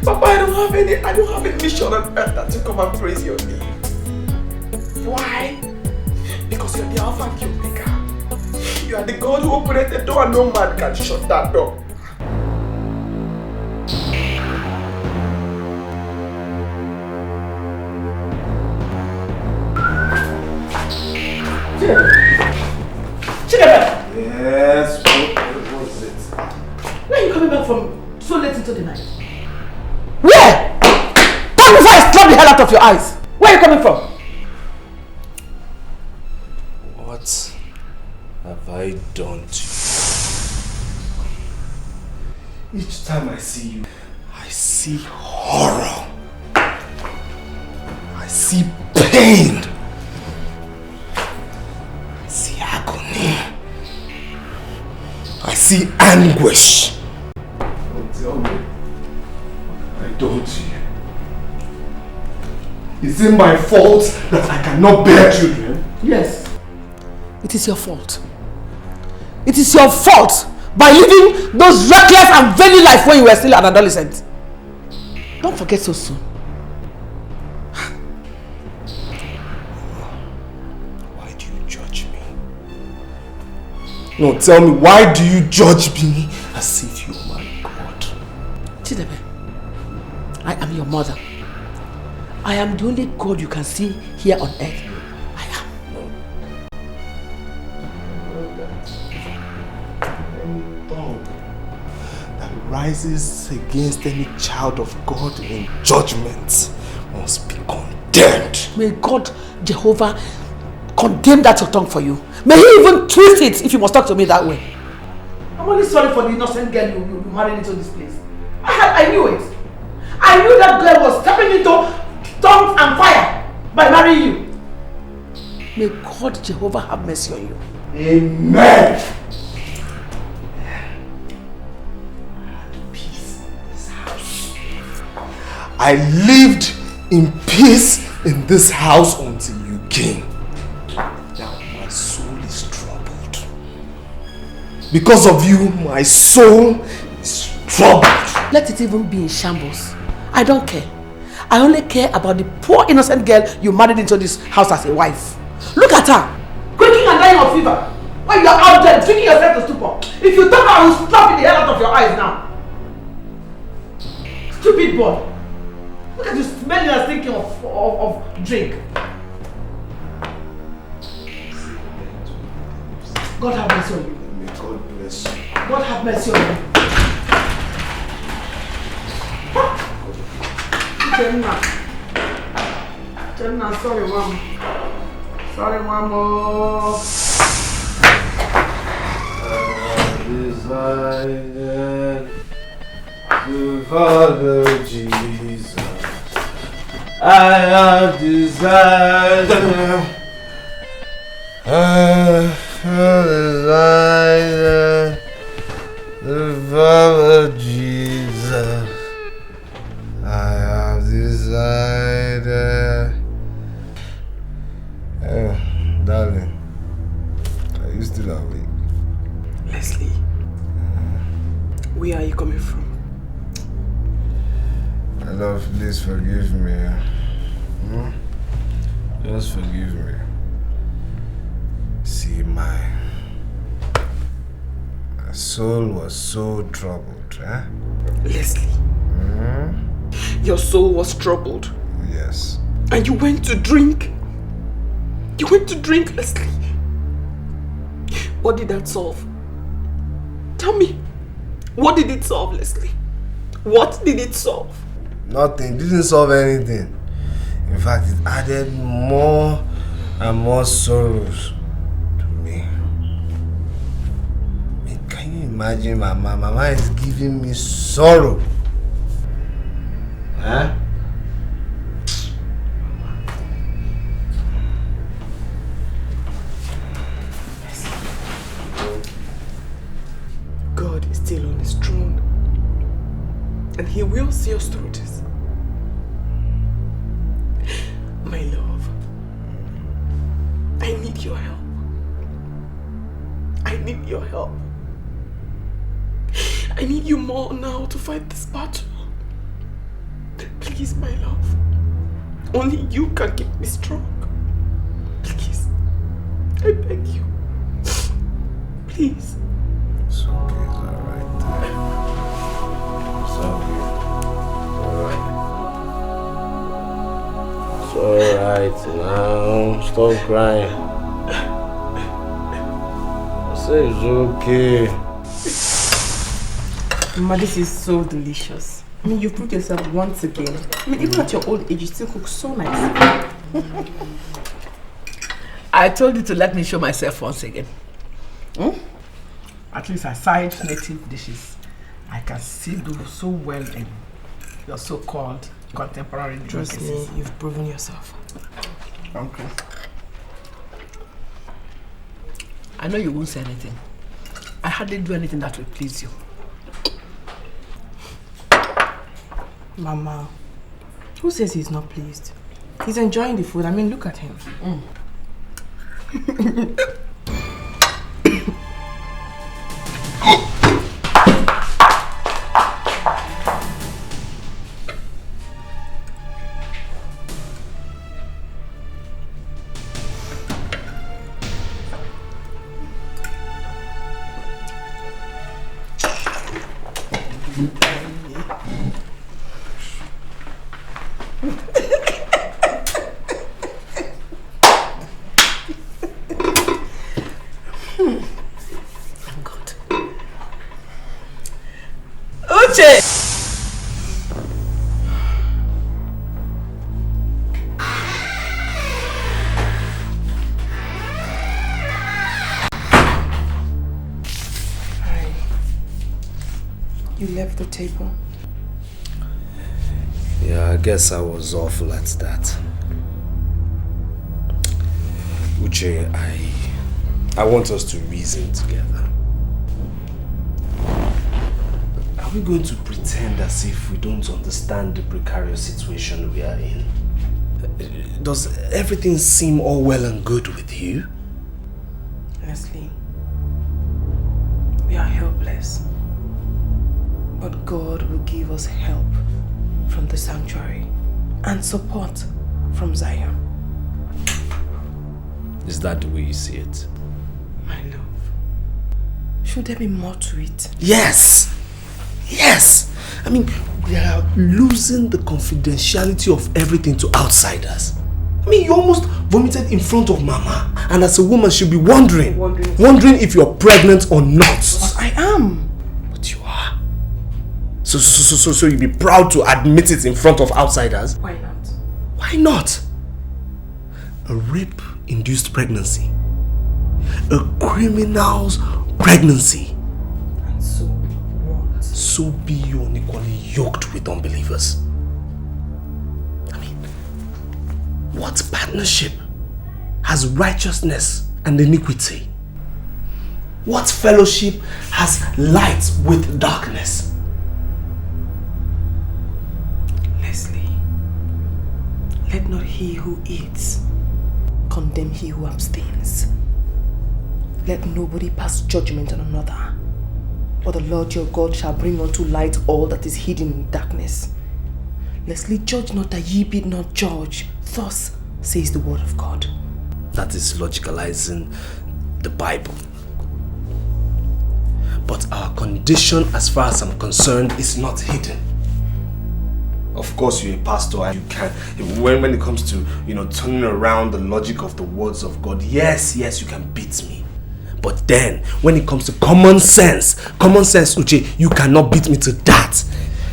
Papa, I don't have a mission on earth that to come and praise your name. Why? Because you're the Alpha and the Omega. You are the God who opened the door and no man can shut that door. Yes, what was it? Where are you coming back from so late into the night? Where? Come before I slap the hell out of your eyes. Where are you coming from? What have I done to you? Each time I see you, I see horror. I see pain. I see agony. I see anguish. Don't tell me I done to you. Is it my fault that I cannot bear children? Yes. It is your fault. It is your fault by living those reckless and vain life when you were still an adolescent. Don't forget so soon. Why do you judge me? No, tell me, why do you judge me as if you're my God? Chidebe, I am your mother. I am the only God you can see here on earth. I am. Any tongue that rises against any child of God in judgment must be condemned. May God, Jehovah, condemn that your tongue for you. May he even twist it if you must talk to me that way. I'm only sorry for the innocent girl you married into this place. I knew it. I knew that girl was stepping into tongues and fire by marrying you. May God, Jehovah, have mercy on you. Amen. Peace in this house. I lived in peace in this house until you came. Now my soul is troubled. Because of you, my soul is troubled. Let it even be in shambles. I don't care. I only care about the poor innocent girl you married into this house as a wife. Look at her, quaking and dying of fever. While you are out there drinking yourself to stupor. If you talk, I will slap the hell out of your eyes now. Stupid boy. Look at you smelling and thinking of drink. God have mercy on you. May God bless you. God have mercy on you. Jenna, sorry, Mom. Sorry, Mama. I decided to follow Jesus. I have decided to follow Jesus. I have decided Darling, are you still awake? Leslie, where are you coming from? My love, please forgive me. Just forgive me. See, my soul was so troubled, eh? Leslie, your soul was troubled. Yes. And you went to drink. You went to drink, Leslie. What did that solve? Tell me, what did it solve, Leslie? What did it solve? Nothing. It didn't solve anything. In fact, it added more and more sorrows to me. I mean, can you imagine Mama? Mama is giving me sorrow. Huh? God is still on his throne. And he will see us through this. My love, I need your help. I need your help. I need you more now to fight this battle. Please, my love. Only you can keep me strong. Please. I beg you. Please. It's okay, it's alright. It's okay. It's alright now. Stop crying. I say it's okay. Mama, this is so delicious. I mean, you've proved yourself once again. I mean, even at your old age, you still cook so nice. I told you to let me show myself once again. At least aside native dishes, I can still do so well in your so-called contemporary Trust delicacies. me, you've proven yourself. Okay. I know you won't say anything. I hardly do anything that will please you. Mama, who says he's not pleased? He's enjoying the food. I mean, look at him. You left the table. Yeah, I guess I was awful at that. Uche, I want us to reason together. Are we going to pretend as if we don't understand the precarious situation we are in? Does everything seem all well and good with you? Leslie, we are helpless. But God will give us help from the sanctuary and support from Zion. Is that the way you see it? My love, should there be more to it? Yes! Yes! I mean, we are losing the confidentiality of everything to outsiders. I mean, you almost vomited in front of Mama, and as a woman, she'll be wondering if you're pregnant or not. But I am. But you are. So you'll be proud to admit it in front of outsiders? Why not? Why not? A rape-induced pregnancy. A criminal's pregnancy. And so what? So be you unequally yoked with unbelievers. I mean, what partnership has righteousness and iniquity? What fellowship has light with darkness? Leslie, let not he who eats condemn he who abstains. Let nobody pass judgment on another, for the Lord your God shall bring unto light all that is hidden in darkness. Lestly judge not that ye be not judged. Thus says the word of God. That is logicalizing the Bible. But our condition, as far as I'm concerned, is not hidden. Of course, you're a pastor and you can, when it comes to, turning around the logic of the words of God, yes, you can beat me. But then, when it comes to common sense, Uche, you cannot beat me to that.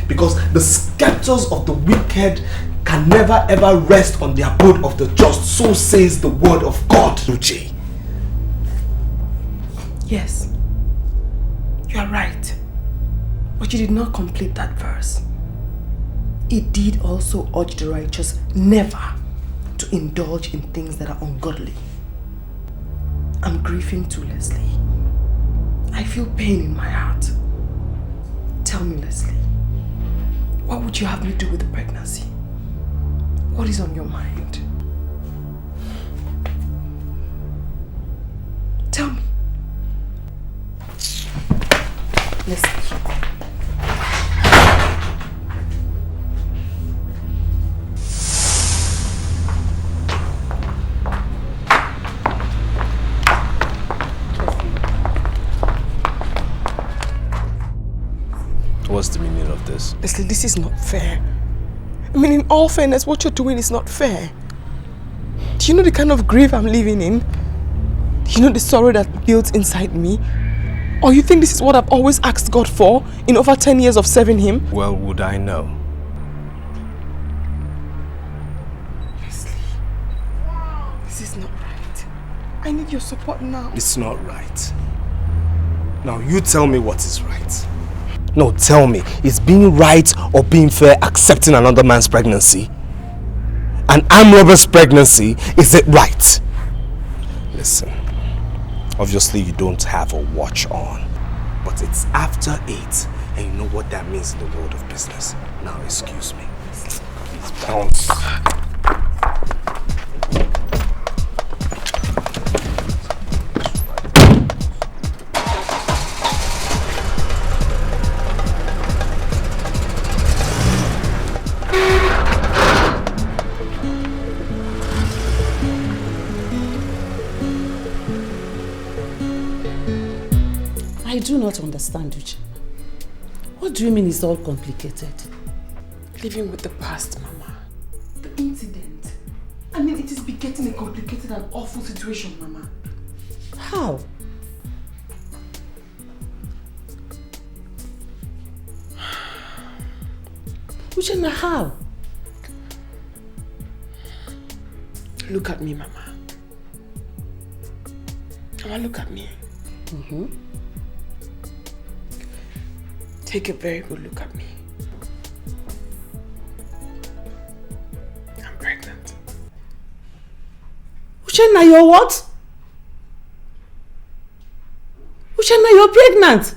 Because the scepters of the wicked can never ever rest on the abode of the just. So says the word of God, Uche. Yes, you are right. But you did not complete that verse. It did also urge the righteous never to indulge in things that are ungodly. I'm grieving too, Leslie. I feel pain in my heart. Tell me, Leslie, what would you have me do with the pregnancy? What is on your mind? Tell me. Leslie. What's the meaning of this? Leslie, this is not fair. I mean, in all fairness, what you're doing is not fair. Do you know the kind of grief I'm living in? Do you know the sorrow that builds inside me? Or you think this is what I've always asked God for in over 10 years of serving Him? Well, would I know? Leslie, this is not right. I need your support now. It's not right. Now, you tell me what is right. No, tell me, is being right or being fair accepting another man's pregnancy? An armed robber's pregnancy, is it right? Listen, obviously you don't have a watch on, but it's after 8 and you know what that means in the world of business. Now excuse me. Please bounce. I do not understand, Uche. What do you mean it's all complicated? Living with the past, Mama. The incident. I mean, it is begetting a complicated and awful situation, Mama. How? Uche, how? Look at me, Mama. Mama, look at me. Take a very good look at me. I'm pregnant. Uchenna, you're what? Uchenna, you're pregnant.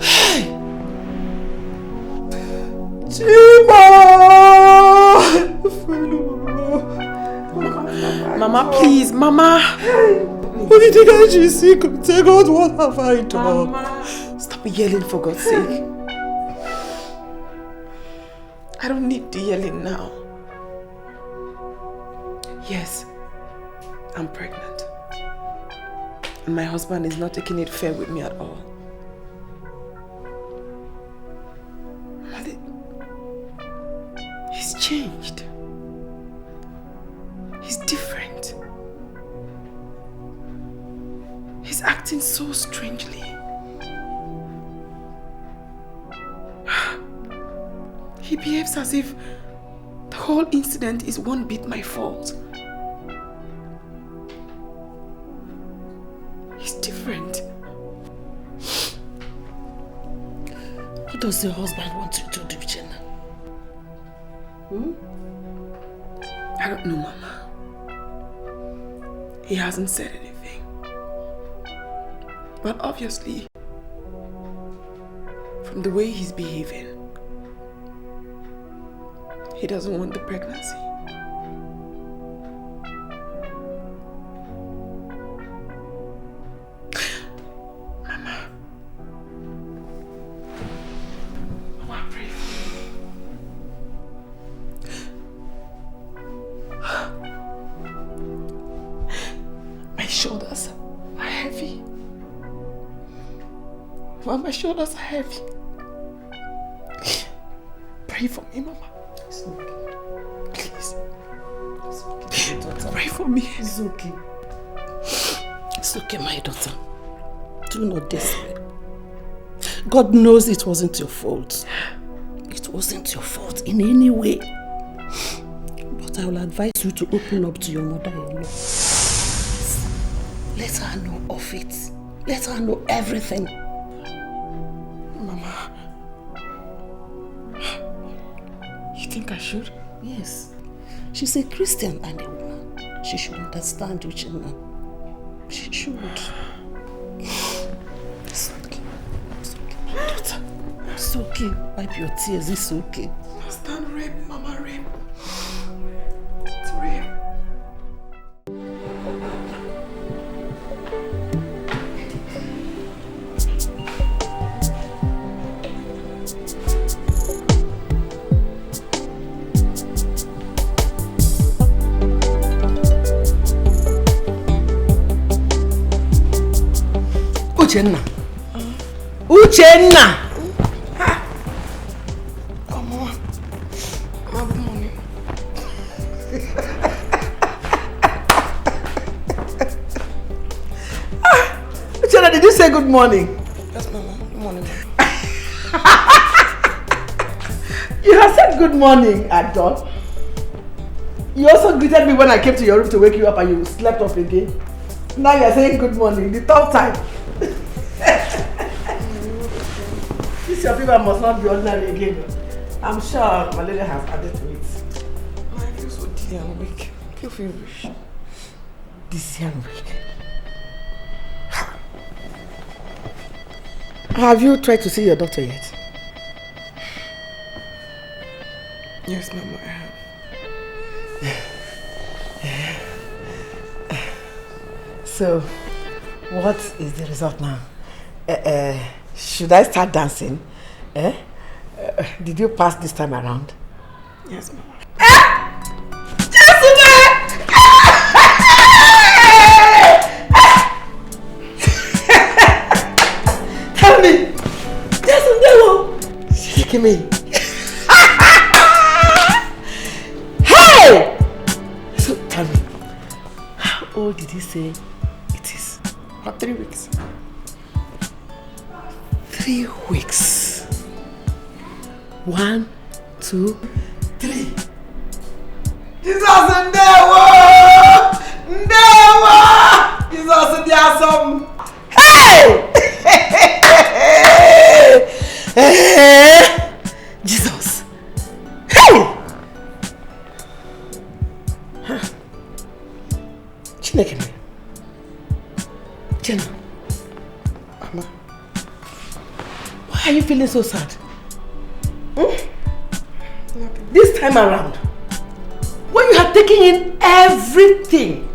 Hey! Mama, please, Mama. What do you think I should see? Take out, what have I done? Mama. Stop yelling, for God's sake. I don't need the yelling now. Yes, I'm pregnant. And my husband is not taking it fair with me at all. He's changed. He's different. He's acting so strangely. He behaves as if the whole incident is one bit my fault. He's different. What does your husband want you to do, Jenna? I don't know, Mama. He hasn't said anything. But obviously, from the way he's behaving, he doesn't want the pregnancy. shoulders are heavy. Mama, my shoulders are heavy. Pray for me, Mama. It's okay. Please. It's okay, my daughter. Pray for me. It's okay. It's okay, my daughter. Do not despair. God knows it wasn't your fault. It wasn't your fault in any way. But I will advise you to open up to your mother-in-law. Let her know of it. Let her know everything. Mama. You think I should? Yes. She's a Christian and a woman. She should understand you, Uchenna. She should. It's okay. It's okay, my daughter. It's okay. Wipe your tears. It's okay. Stand rape, Mama, rape. It's rape. Uchenna. Uchenna! Oh, Mama. Good morning. Uchenna, did you say good morning? Yes, Mama. Good morning. You have said good morning at dawn. You also greeted me when I came to your room to wake you up and you slept off again. Now you are saying good morning, the third time. This your fever must not be ordinary again. I'm sure malaria has added to it. I feel so dizzy and weak. I feel feverish. Dizzy and weak. Have you tried to see your doctor yet? Yes, Mama, I have. So, what is the result now? Should I start dancing? Did you pass this time around? Yes, Mama. Tell me! Shaking me. Hey! So, tell me, how old did he say it is? About 3 weeks. 3 weeks. 1, 2, 3. Jesus Ndewo! Ndewo! Jesus the awesome! Hey! Jesus! Hey! Chineke me. Jenna. Mama. Why are you feeling so sad? This time around, when you have taken in everything,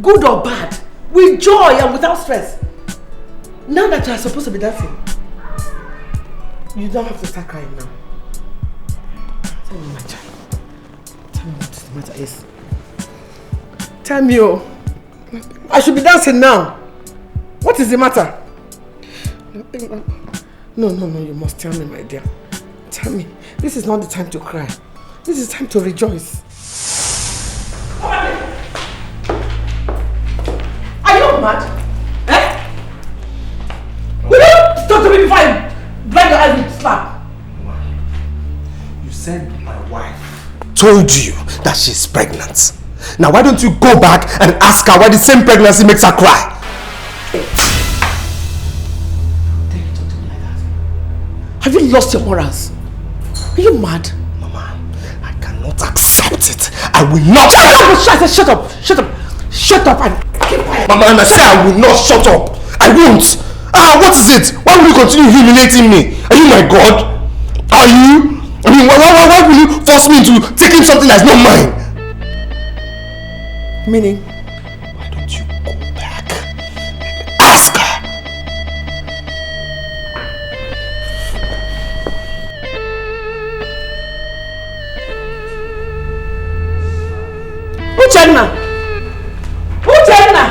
good or bad, with joy and without stress, now that you are supposed to be dancing, you don't have to start crying now. Tell me, my child. Tell me what the matter is. Tell me, oh. I should be dancing now. What is the matter? Nothing, Mama. No, you must tell me, my dear. Tell me. This is not the time to cry. This is time to rejoice. Are you mad? Will you talk to me before I blind your eyes with slap? You said my wife told you that she's pregnant. Now why don't you go back and ask her why the same pregnancy makes her cry? Have you lost your morals? Are you mad? Mama, I cannot accept it. I will not. Shut up! Shut up! Shut up and keep quiet. Mama, and I say I will not shut up. I won't. What is it? Why will you continue humiliating me? Are you my God? Are you? I mean, why will you force me into taking something that's not mine? Meaning? Why don't you go back and ask her? Uchenna! Uchenna!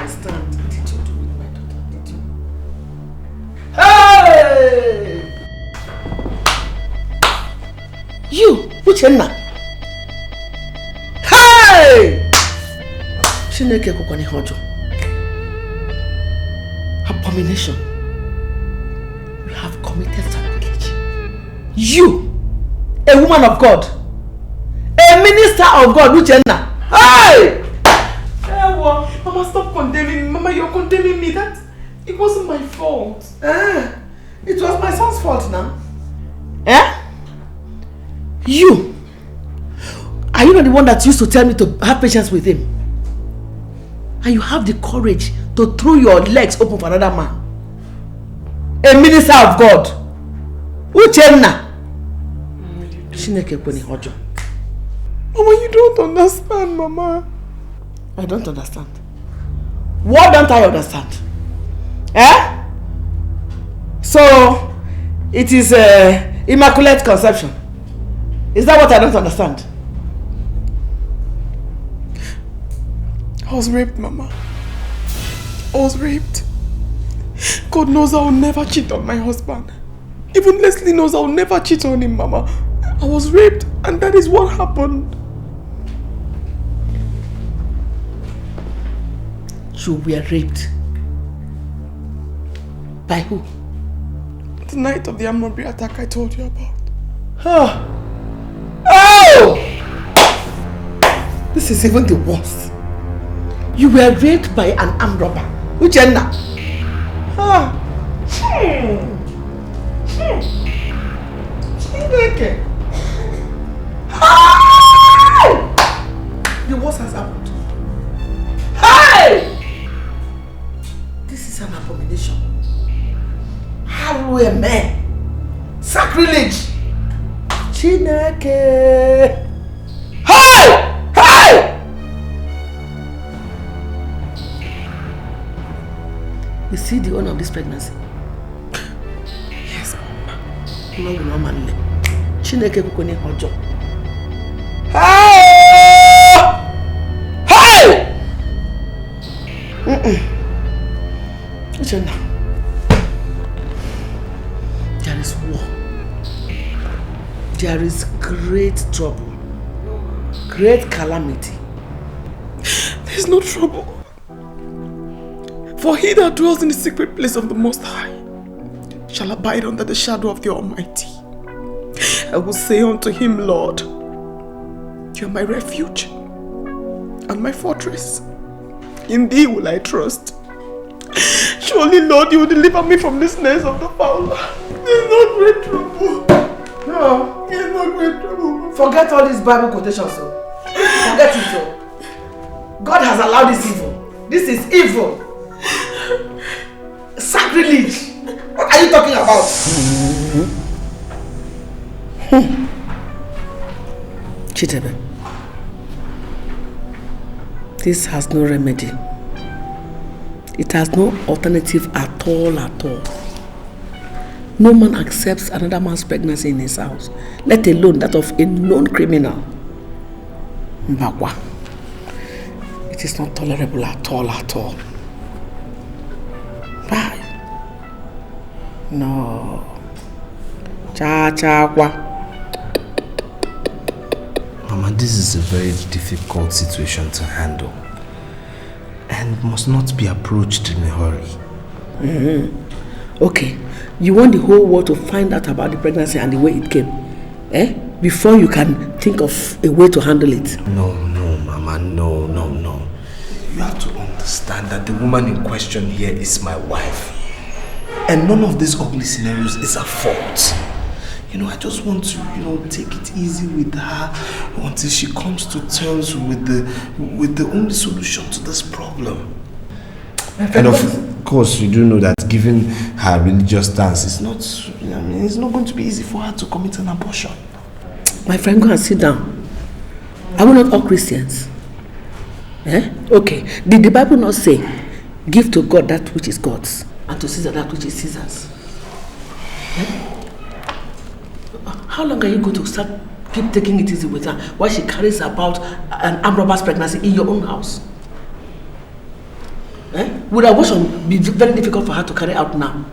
understand. What did you do with my daughter? Did you? Hey! You, Uchenna. Hey! Chineke kukwani hojo. Abomination. You have committed sacrilege. You, a woman of God, a minister of God, Uchenna. Hey! Mama, stop condemning me. Mama, you're condemning me. It wasn't my fault. It was my son's fault now. Eh? You! Are you not the one that used to tell me to have patience with him? And you have the courage to throw your legs open for another man? A minister of God! Uchenna! Mama, you don't understand, Mama. I don't understand. What don't I understand? Eh? So, it is immaculate conception. Is that what I don't understand? I was raped, Mama. I was raped. God knows I will never cheat on my husband. Even Leslie knows I will never cheat on him, Mama. I was raped, and that is what happened. You were raped. By who? The night of the armed robbery attack I told you about. Oh! This is even the worst. You were raped by an armed robber. Uchenna. The worst has happened. Hey! This is an abomination. Halloween, man. Sacrilege. Chineke. Hey! Hey! You see the owner of this pregnancy? Yes, Mama. No, no, man. Chineke kukone hojo. Hey! Hey! Uchenna. There is war. There is great trouble. Great calamity. There is no trouble. For he that dwells in the secret place of the Most High shall abide under the shadow of the Almighty. I will say unto him, Lord, you are my refuge and my fortress. In thee will I trust. Surely, Lord, you will deliver me from the snares of the fowler. There is no great trouble. No, there is no great trouble. Forget all these Bible quotations, so. Forget it, so. God has allowed this evil. This is evil. Sacrilege. What are you talking about? Chidebe. This has no remedy. It has no alternative at all, at all. No man accepts another man's pregnancy in his house, let alone that of a known criminal. Mbakwa. It is not tolerable at all, at all. Why? No. Cha-cha-kwa. Mama, this is a very difficult situation to handle and must not be approached in a hurry. Okay, you want the whole world to find out about the pregnancy and the way it came, before you can think of a way to handle it? No, Mama, no. You have to understand that the woman in question here is my wife. And none of these ugly scenarios is her fault. I just want to, take it easy with her until she comes to terms with the only solution to this problem. And of course, you do know that given her religious stance, it's not going to be easy for her to commit an abortion. My friend, go and sit down. Are we not all Christians? Okay. Did the Bible not say, give to God that which is God's, and to Caesar that which is Caesar's? How long are you going to keep taking it easy with her while she carries about an armed robber's pregnancy in your own house? Would abortion be very difficult for her to carry out now?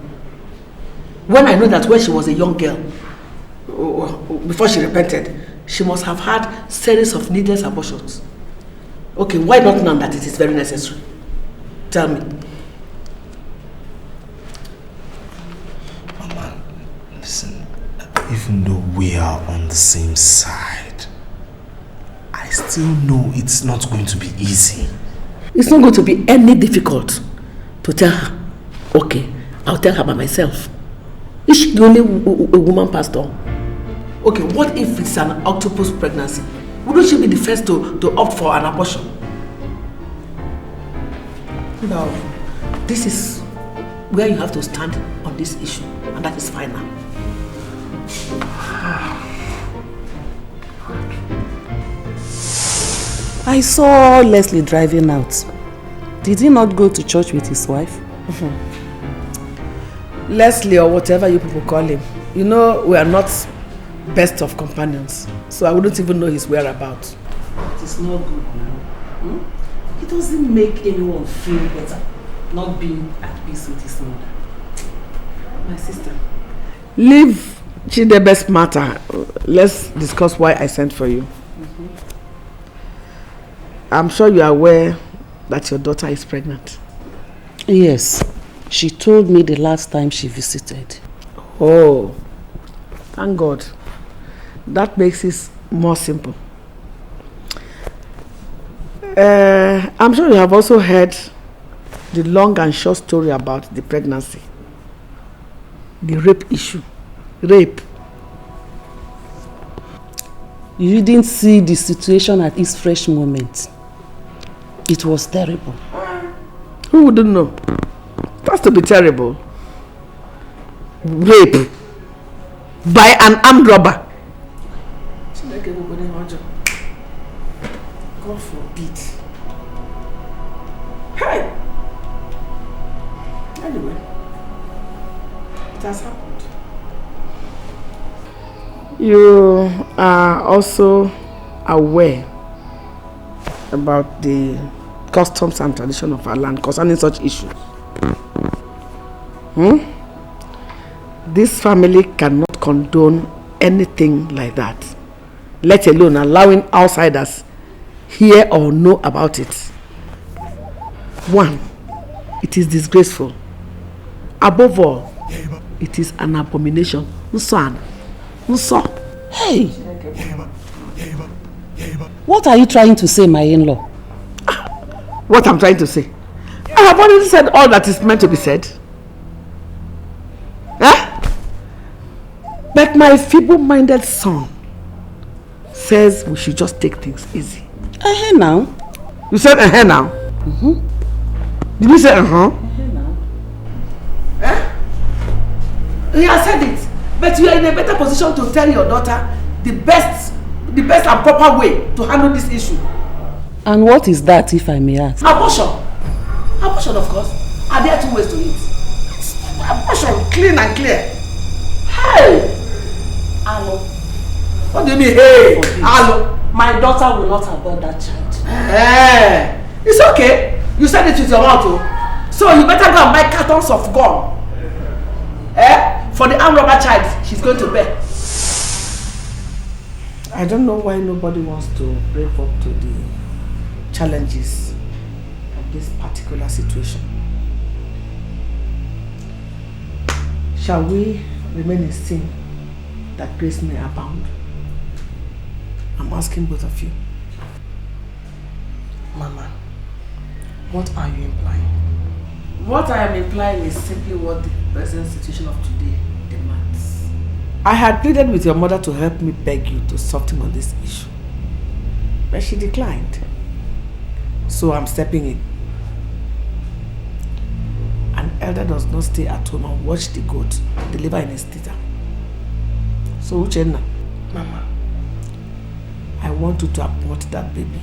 When I know that when she was a young girl, before she repented, she must have had series of needless abortions. Okay, why not now that it is very necessary? Tell me. Mama, listen, even though we are on the same side, I still know it's not going to be easy. It's not going to be any difficult to tell her. Okay, I'll tell her by myself. Is she the only a woman pastor? Okay, what if it's an octopus pregnancy? Wouldn't she be the first to opt for an abortion? No, this is where you have to stand on this issue, and that is final. I saw Leslie driving out. Did he not go to church with his wife? Leslie, or whatever you people call him, you know we are not best of companions, so I wouldn't even know his whereabouts. It is not good now. It doesn't make anyone feel better not being at peace with his mother. My sister. Leave Chidebe's matter. Let's discuss why I sent for you. I'm sure you are aware that your daughter is pregnant. Yes. She told me the last time she visited. Oh, thank God. That makes it more simple. I'm sure you have also heard the long and short story about the pregnancy. The rape issue. Rape. You didn't see the situation at its fresh moment. It was terrible. Who wouldn't know? It has to be terrible. Rape by an armed robber. God forbid. Hey! Anyway, it has happened. You are also aware about the customs and tradition of our land concerning such issues. This family cannot condone anything like that, let alone allowing outsiders hear or know about it. One, it is disgraceful. Above all, it is an abomination. Hey! What are you trying to say, my in-law? What I'm trying to say? I have already said all that is meant to be said. But my feeble-minded son says we should just take things easy. Now. You said now? Did you say now? He has said it. But you are in a better position to tell your daughter the best and proper way to handle this issue. And what is that, if I may ask? Abortion. Abortion, of course. Are there two ways to it? Abortion, clean and clear. Hey! Hello. What do you mean, hey? Hello. My daughter will not abort that child. It's okay. You said it with your mouth, oh. So you better go and buy cartons of gum. For the armed robber child she's going to bear. I don't know why nobody wants to break up to the challenges of this particular situation. Shall we remain in sin that grace may abound? I'm asking both of you. Mama, what are you implying? What I am implying is simply what the present situation of today demands. I had pleaded with your mother to help me beg you to soften on this issue, but she declined. So I'm stepping in. An elder does not stay at home and watch the goat deliver in his litter. So Uchenna, Mama, I want you to abort that baby.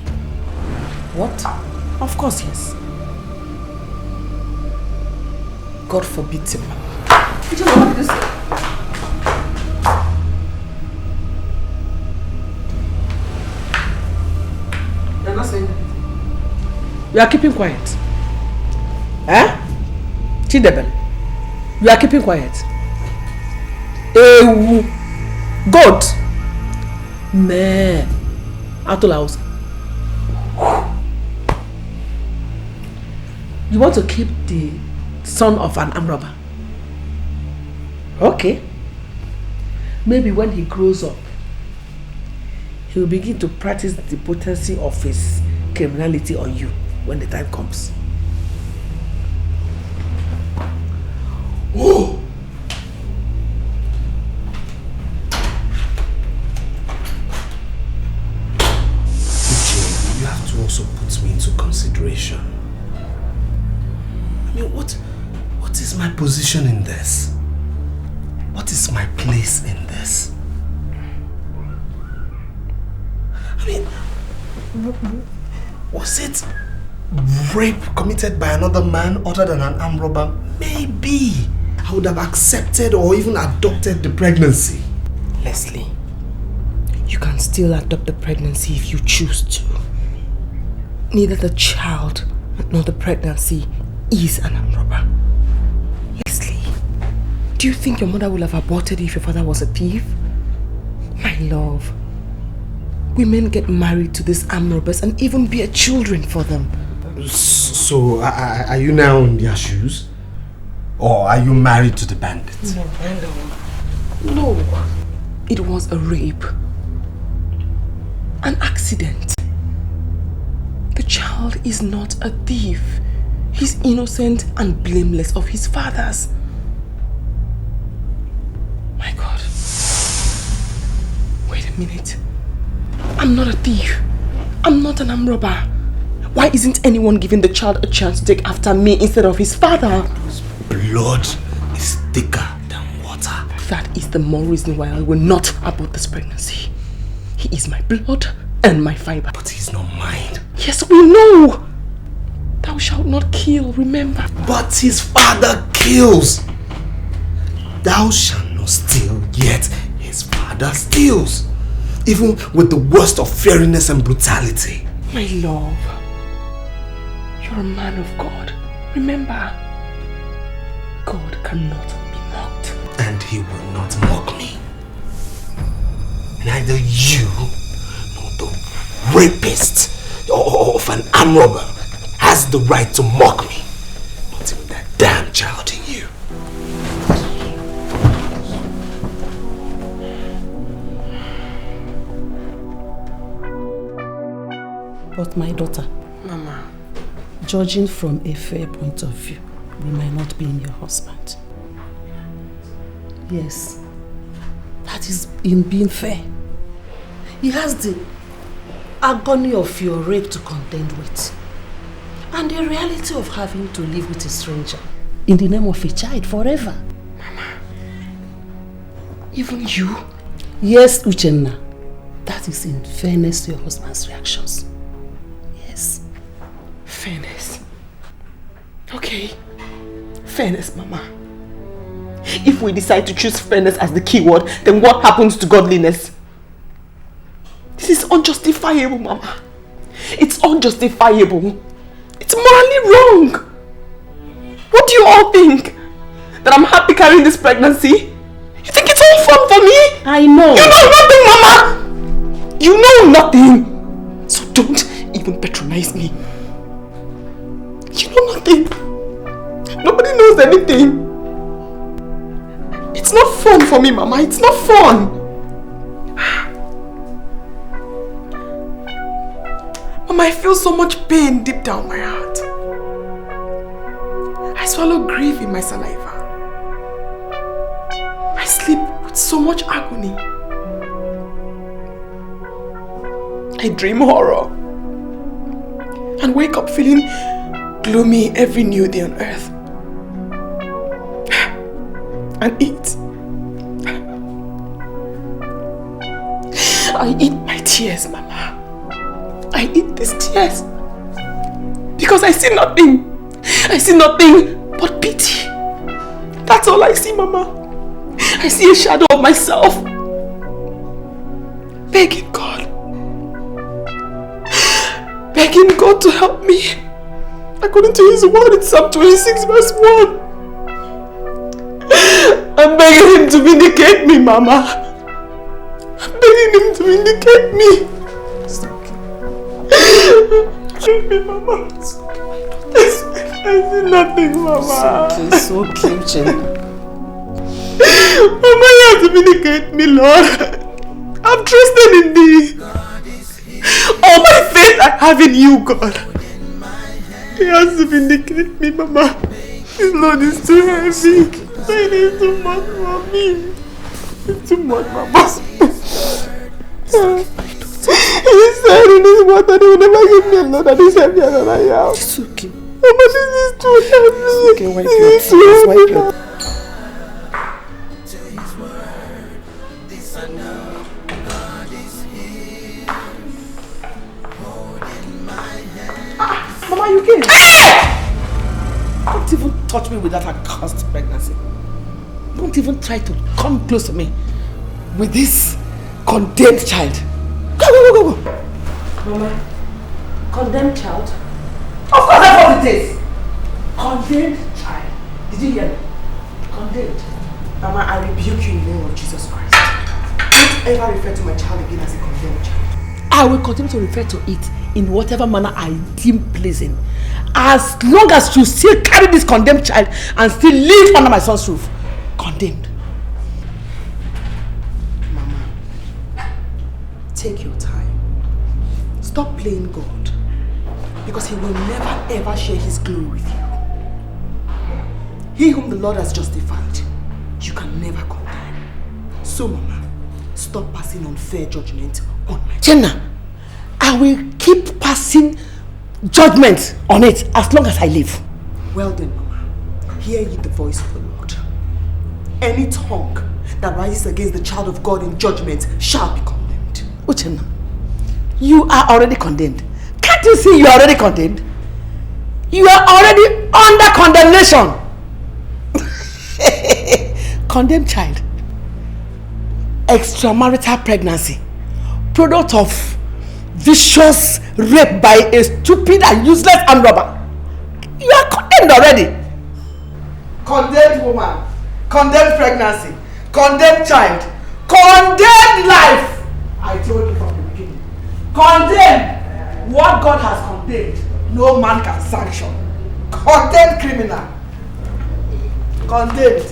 What? Of course, yes. God forbid him. What did you say? You're not saying anything. You are keeping quiet. Eh? Chidebel, you are keeping quiet. Ewu. God. Nah. Atolaus. You want to keep the son of an armed robber? Okay. Maybe when he grows up, he will begin to practice the potency of his criminality on you when the time comes. Oh! You have to also put me into consideration. I mean, what is my position in this? What is my place in this? I mean, was it rape committed by another man other than an armed robber? Maybe I would have accepted or even adopted the pregnancy. Leslie, you can still adopt the pregnancy if you choose to. Neither the child nor the pregnancy is an armed robber. Leslie, do you think your mother would have aborted if your father was a thief? My love, women get married to these armed robbers and even bear children for them. So, are you now in their shoes? Or are you married to the bandits? No, it was a rape. An accident. The child is not a thief. He's innocent and blameless of his fathers. My God. Wait a minute. I'm not a thief. I'm not an armed robber. Why isn't anyone giving the child a chance to take after me instead of his father? Blood is thicker than water. That is the more reason why I will not abort this pregnancy. He is my blood and my fiber. But he's not mine. Yes, we know. Thou shalt not kill, remember. But his father kills. Thou shalt not steal, yet his father steals. Even with the worst of fairiness and brutality. My love, you're a man of God. Remember, God cannot be mocked. And he will not mock me. Neither you nor the rapist of an armed robber has the right to mock me. Not even that damn child in you. But my daughter, Mama, judging from a fair point of view, we might not be in your husband. Yes, that is in being fair. He has the agony of your rape to contend with, and the reality of having to live with a stranger in the name of a child forever. Mama, even you? Yes, Uchenna, that is in fairness to your husband's reactions. Yes. Fairness. Okay. Fairness, Mama. If we decide to choose fairness as the key word, then what happens to godliness? This is unjustifiable, Mama. It's unjustifiable. It's morally wrong. What do you all think? That I'm happy carrying this pregnancy? You think it's all fun for me? I know. You know nothing, Mama! You know nothing. So don't even patronize me. You know nothing. Nobody knows anything. It's not fun for me, Mama. It's not fun. Mama, I feel so much pain deep down my heart. I swallow grief in my saliva. I sleep with so much agony. I dream horror and wake up feeling gloomy every new day on earth. And eat. I eat my tears, Mama. I eat these tears because I see nothing. I see nothing but pity. That's all I see, Mama. I see a shadow of myself. Begging God. Begging God to help me. According to his word in Psalm 26 verse 1. I'm begging him to vindicate me, Mama. I'm begging him to vindicate me. It's okay. Vindicate me, Mama. It's okay. I see nothing, Mama. It's okay, Uchenna. Mama, you have to vindicate me, Lord. I'm trusted in thee. All my faith I have in you, God. He has to vindicate me, Mama. This load is too heavy. I need too much, Mommy. It's too much, Mama. He said in his word that he will never give me a load that is heavier than I am. It's okay. Mama, this is too heavy. It's okay, wipe your tears, wipe your tears. Mama, you came. Hey! Don't even touch me with that accursed pregnancy. Don't even try to come close to me with this condemned child. Go, go, go, go, go. Mama, condemned child? Of course that's what it is. Condemned child. Did you hear me? Condemned. Mama, I rebuke you in the name of Jesus Christ. Don't ever refer to my child again as a condemned child. I will continue to refer to it in whatever manner I deem pleasing. As long as you still carry this condemned child and still live under my son's roof. Condemned. Mama, take your time. Stop playing God. Because he will never ever share his glory with you. He whom the Lord has justified, you can never condemn. So, Mama, stop passing unfair judgment on my Jenna. I will keep passing judgment on it as long as I live. Well then, Mama, hear ye the voice of the Lord. Any tongue that rises against the child of God in judgment shall be condemned. Uchenna, you are already condemned. Can't you see you are already condemned? You are already under condemnation. Condemned child. Extramarital pregnancy. Product of vicious rape by a stupid and useless armed robber. You are condemned already. Condemned woman. Condemned pregnancy. Condemned child. Condemned life. I told you from the beginning. Condemned. What God has condemned, no man can sanction. Condemned criminal. Condemned.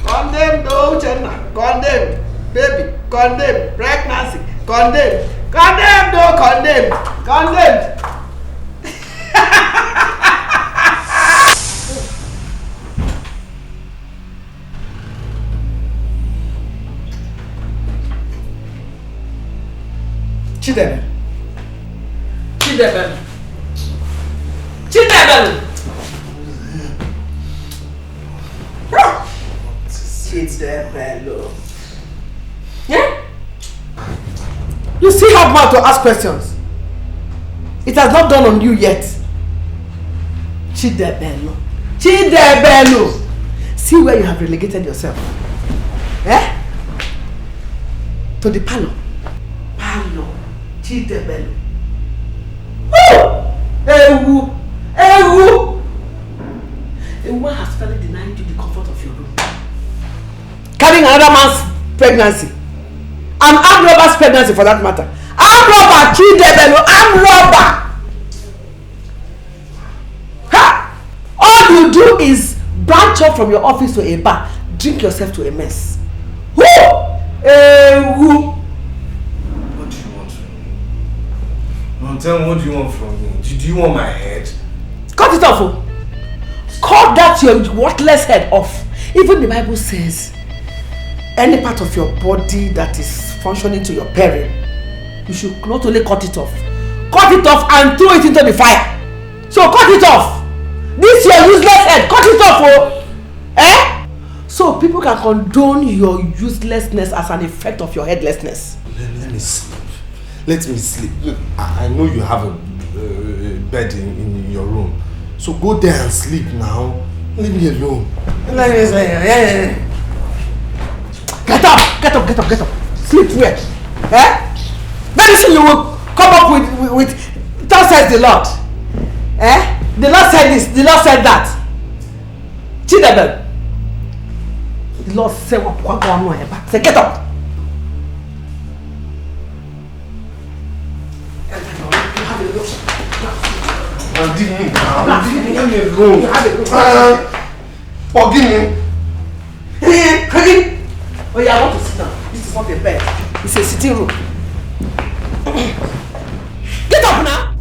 Condemned, oh Jenna. Condemned. Baby. Condemned. Pregnancy. Condemned. Condemned, oh condemned. Condemned. Chidebel. Chidebel. Chidebel. Chidebel. Yeah? You still have mouth to ask questions. It has not dawned on you yet. Chidebel. Chidebel. See where you have relegated yourself. Eh? To the parlor. Parlor. Chidebel. Ewu! Ewu! A woman has finally denied you the comfort of your room. Carrying another man's pregnancy. An armed robber's pregnancy for that matter. Armed robber! Chidebel! Armed robber! Ha! All you do is branch up from your office to a bar. Drink yourself to a mess. Who? Ewu! Tell me, what do you want from me? Do you want my head? Cut it off! Oh. Cut that your worthless head off. Even the Bible says, any part of your body that is functioning to your peril, you should not only cut it off and throw it into the fire. So cut it off. This your useless head, cut it off, oh. Eh? So people can condone your uselessness as an effect of your headlessness. Let me sleep. Let me sleep. Look, I know you have a bed in your room. So go there and sleep now. Leave me alone. Get up. Sleep where? Eh? Very soon you will come up with thus says the Lord. Eh? The Lord said this, the Lord said that. Chidebel. The Lord said what say get up. Forgive me. Oh yeah, I want to sit down. This is not a bed. It's a sitting room. Get up now.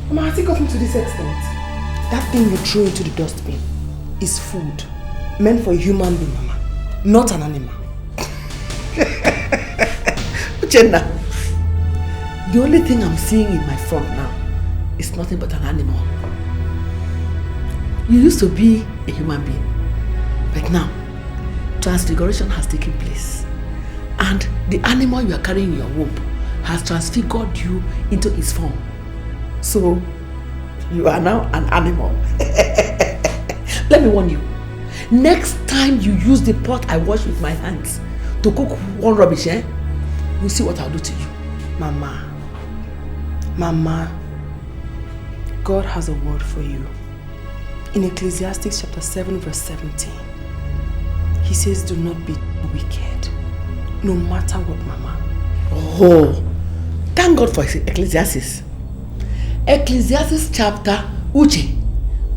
Mama, has it gotten to this extent? That thing you throw into the dustbin is food meant for a human being, Mama, not an animal. Uchenna, the only thing I'm seeing in my front now is nothing but an animal. You used to be a human being, but now transfiguration has taken place, and the animal you are carrying in your womb has transfigured you into its form. So you are now an animal. Let me warn you. Next time you use the pot I wash with my hands to cook one rubbish, you'll see what I'll do to you. Mama, God has a word for you. In Ecclesiastes chapter 7 verse 17, he says, do not be wicked, no matter what, Mama. Oh, thank God for Ecclesiastes. Ecclesiastes chapter Uche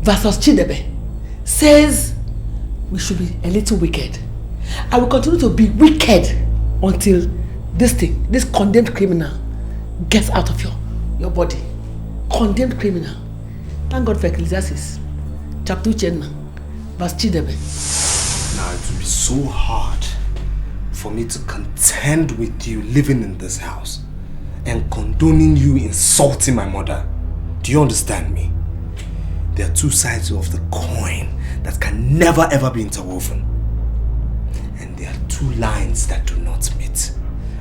versus Chidebe says we should be a little wicked. I will continue to be wicked until this condemned criminal gets out of your body. Condemned criminal. Thank God for Ecclesiastes chapter Uche verse Chidebe. Now it will be so hard for me to contend with you living in this house and condoning you insulting my mother. Do you understand me? There are two sides of the coin that can never ever be interwoven. And there are two lines that do not meet.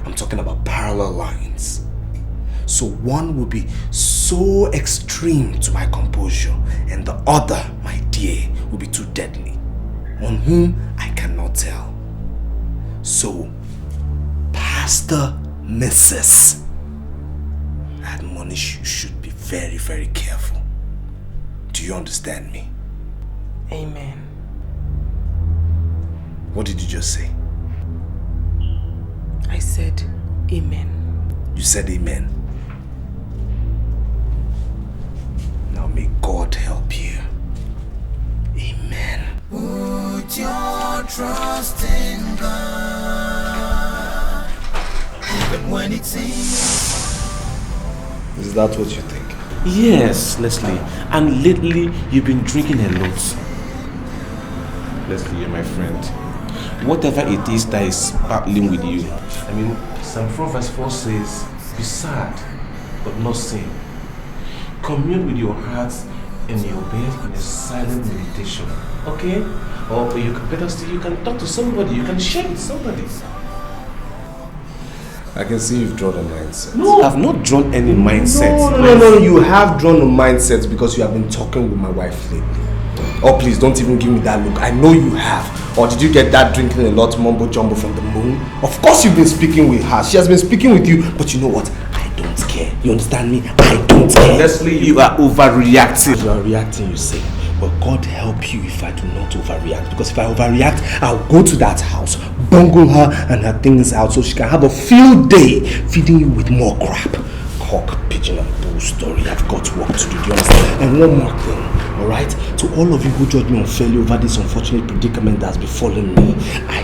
I'm talking about parallel lines. So one will be so extreme to my composure, and the other, my dear, will be too deadly, on whom I cannot tell. So, Pastor Mrs., I admonish you should be very, very careful. Do you understand me? Amen. What did you just say? I said amen. You said amen. Now may God help you. Amen. Put your trust in God, even when it seems. Is that what you think? Yes, Leslie. And lately, you've been drinking a lot. Leslie, you're my friend. Whatever it is that is battling with you, I mean, Psalm 4 verse 4 says, be sad, but not sin. Commune with your heart in your bed in a silent meditation. Okay? Or you can, better still, you can talk to somebody, you can share with somebody. I can see you've drawn a mindset. No, I've not drawn any mindset. No, you have drawn a mindset because you have been talking with my wife lately. Oh, please, don't even give me that look. I know you have. Or did you get that drinking a lot mumbo jumbo from the moon? Of course you've been speaking with her. She has been speaking with you. But you know what? I don't care. You understand me? I don't care. Leslie, you are overreacting. You are reacting, you say. But God help you if I do not overreact. Because if I overreact, I'll go to that house, bungle her and her things out so she can have a field day feeding you with more crap. Cock, pigeon and bull story. I've got work to do. Do you understand? And one more thing, alright? To all of you who judge me unfairly over this unfortunate predicament that's befallen me, I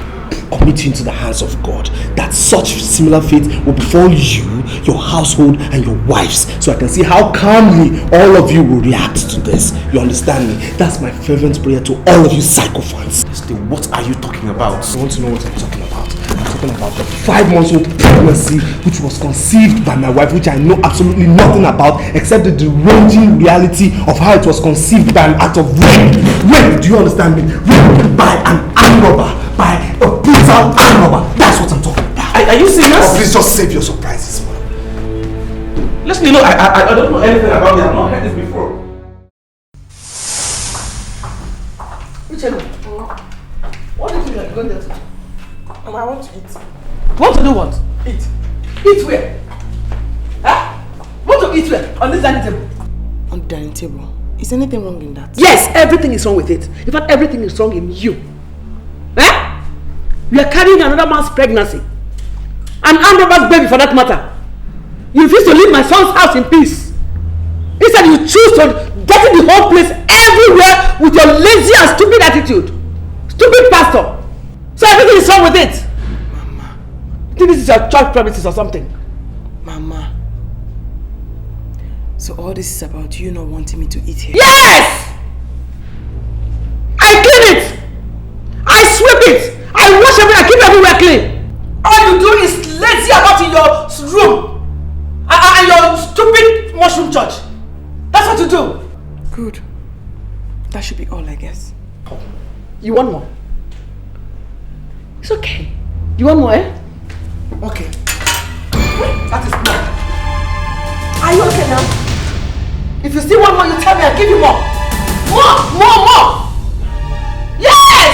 commit you into the hands of God, that such similar fate will befall you, your household, and your wives, so I can see how calmly all of you will react to this. You understand me? That's my fervent prayer to all of you psychophants. What are you talking about? I want to know what I'm talking about. I'm talking about the 5-month-old pregnancy which was conceived by my wife, which I know absolutely nothing about except the deranging reality of how it was conceived by an act of rape. Rape, do you understand me? Rape by an armed robber, by a brutal armed robber. That's what I'm talking about. Are you serious? Oh, please just save your surprises, man. Listen, you know, I don't know anything about this. I've not heard this before. What do you think you're going there to do? Mama, I want to eat. Want to do what? Eat. Eat where? Huh? Want to eat where? On this dining table? On the dining table. Is anything wrong in that? Yes, everything is wrong with it. In fact, everything is wrong in you. Eh? You are carrying another man's pregnancy. An armed robber's baby for that matter. You refuse to leave my son's house in peace. Instead, you choose to dirty the whole place everywhere with your lazy and stupid attitude. Stupid pastor. So everything is wrong with it. Mama. You think this is your church premises or something? Mama. So all this is about you not wanting me to eat here? Yes! I clean it! I sweep it! I wash everything, I keep everywhere clean! All you do is lazy about in your room and your stupid mushroom church. That's what you do. Good. That should be all, I guess. You want more? It's okay. You want more, eh? Okay. That is more. Are you okay now? If you still want more, you tell me, I'll give you more. More! Yes!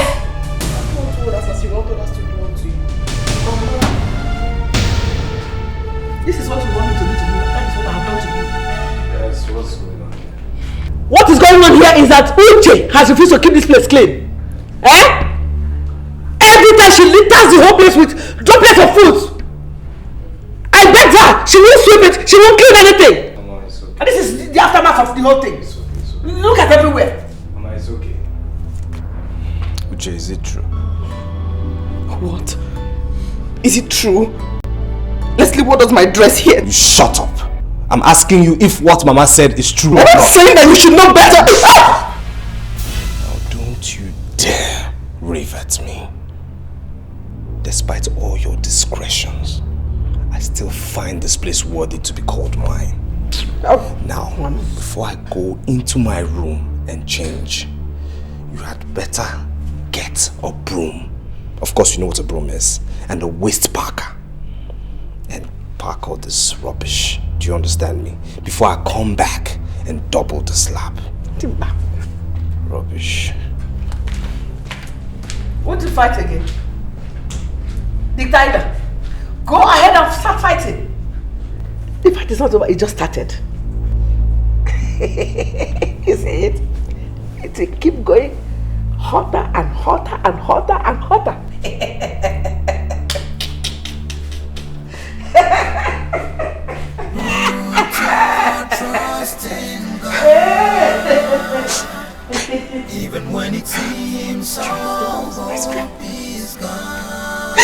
Don't do that as you want others to do unto you. This is what you want me to do to you. That is what I have done to you. Yes, what's going on here? What is going on here is that Uche has refused to keep this place clean. Eh? Every time she litters the whole place with droplets of food. I begged her. She won't sweep it. She won't clean anything. Mama, it's okay. And this is the aftermath of the whole thing. It's okay. Look at everywhere. Mama, it's okay. Uche, is it true? What? Is it true? Leslie, what does my dress here? You shut up. I'm asking you if what Mama said is true or I'm not. saying that you should know better. Now don't you dare rave at me. Despite all your discretions, I still find this place worthy to be called mine. Now, before I go into my room and change, you had better get a broom. Of course you know what a broom is. And a waste packer. And pack all this rubbish. Do you understand me? Before I come back and double the slap. Rubbish. Want to fight again? The tiger. Go ahead and start fighting. The fight is not over, it just started. You see it? It will keep going hotter and hotter and hotter and hotter. Even when it seems all hope is gone,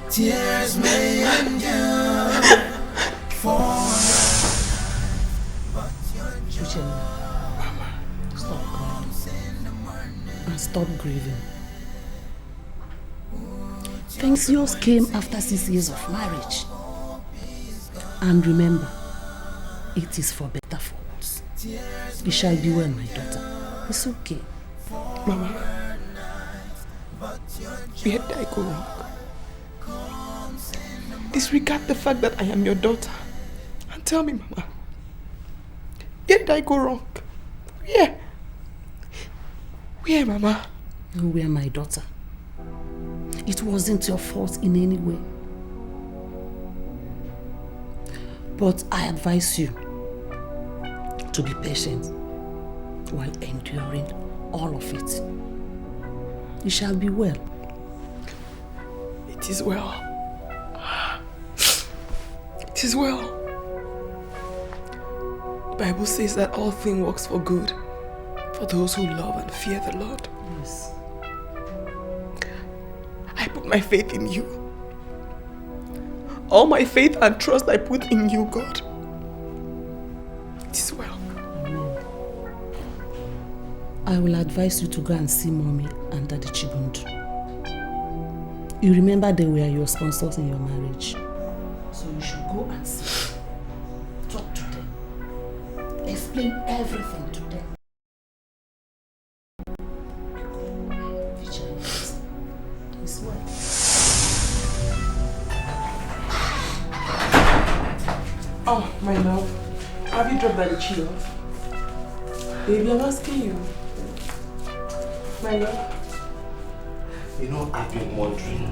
tears may endure for Mama, stop crying and stop grieving. Things yours came after 6 years of marriage. And remember, it is for better for us. You shall be well, my daughter. It's okay. Mama, where did I go wrong? Disregard the fact that I am your daughter and tell me, Mama, where did I go wrong? Where, Mama? Where, my daughter? It wasn't your fault in any way. But I advise you to be patient while enduring all of it. You shall be well. It is well. It is well. The Bible says that all things works for good for those who love and fear the Lord. Yes. I put my faith in you. All my faith and trust I put in you, God. It is well. Amen. I will advise you to go and see Mommy and Daddy Chibundu. You remember they were your sponsors in your marriage. So you should go and see them. Talk to them. Explain everything to them. Vigilant. It's well. Oh, my love. Have you dropped the chill off? Baby, I'm asking you. My love. You know, I've been wondering.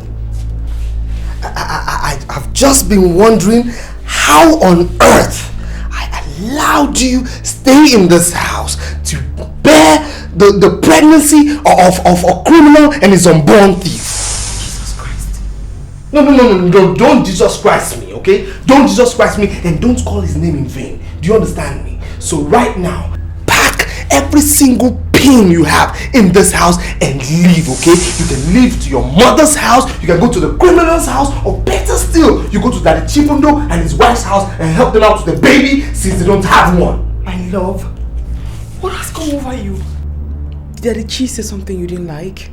I've just been wondering how on earth I allowed you stay in this house to bear the pregnancy of a criminal and his unborn thief. Jesus Christ. No, don't Jesus Christ me, okay? Don't Jesus Christ me and don't call his name in vain. Do you understand me? So right now, pack every single pin you have in this house and leave, okay? You can leave to your mother's house, you can go to the criminal's house, or better still, you go to Daddy Chibundo and his wife's house and help them out with the baby since they don't have one. My love, what has come over you? Did Daddy Chi say something you didn't like?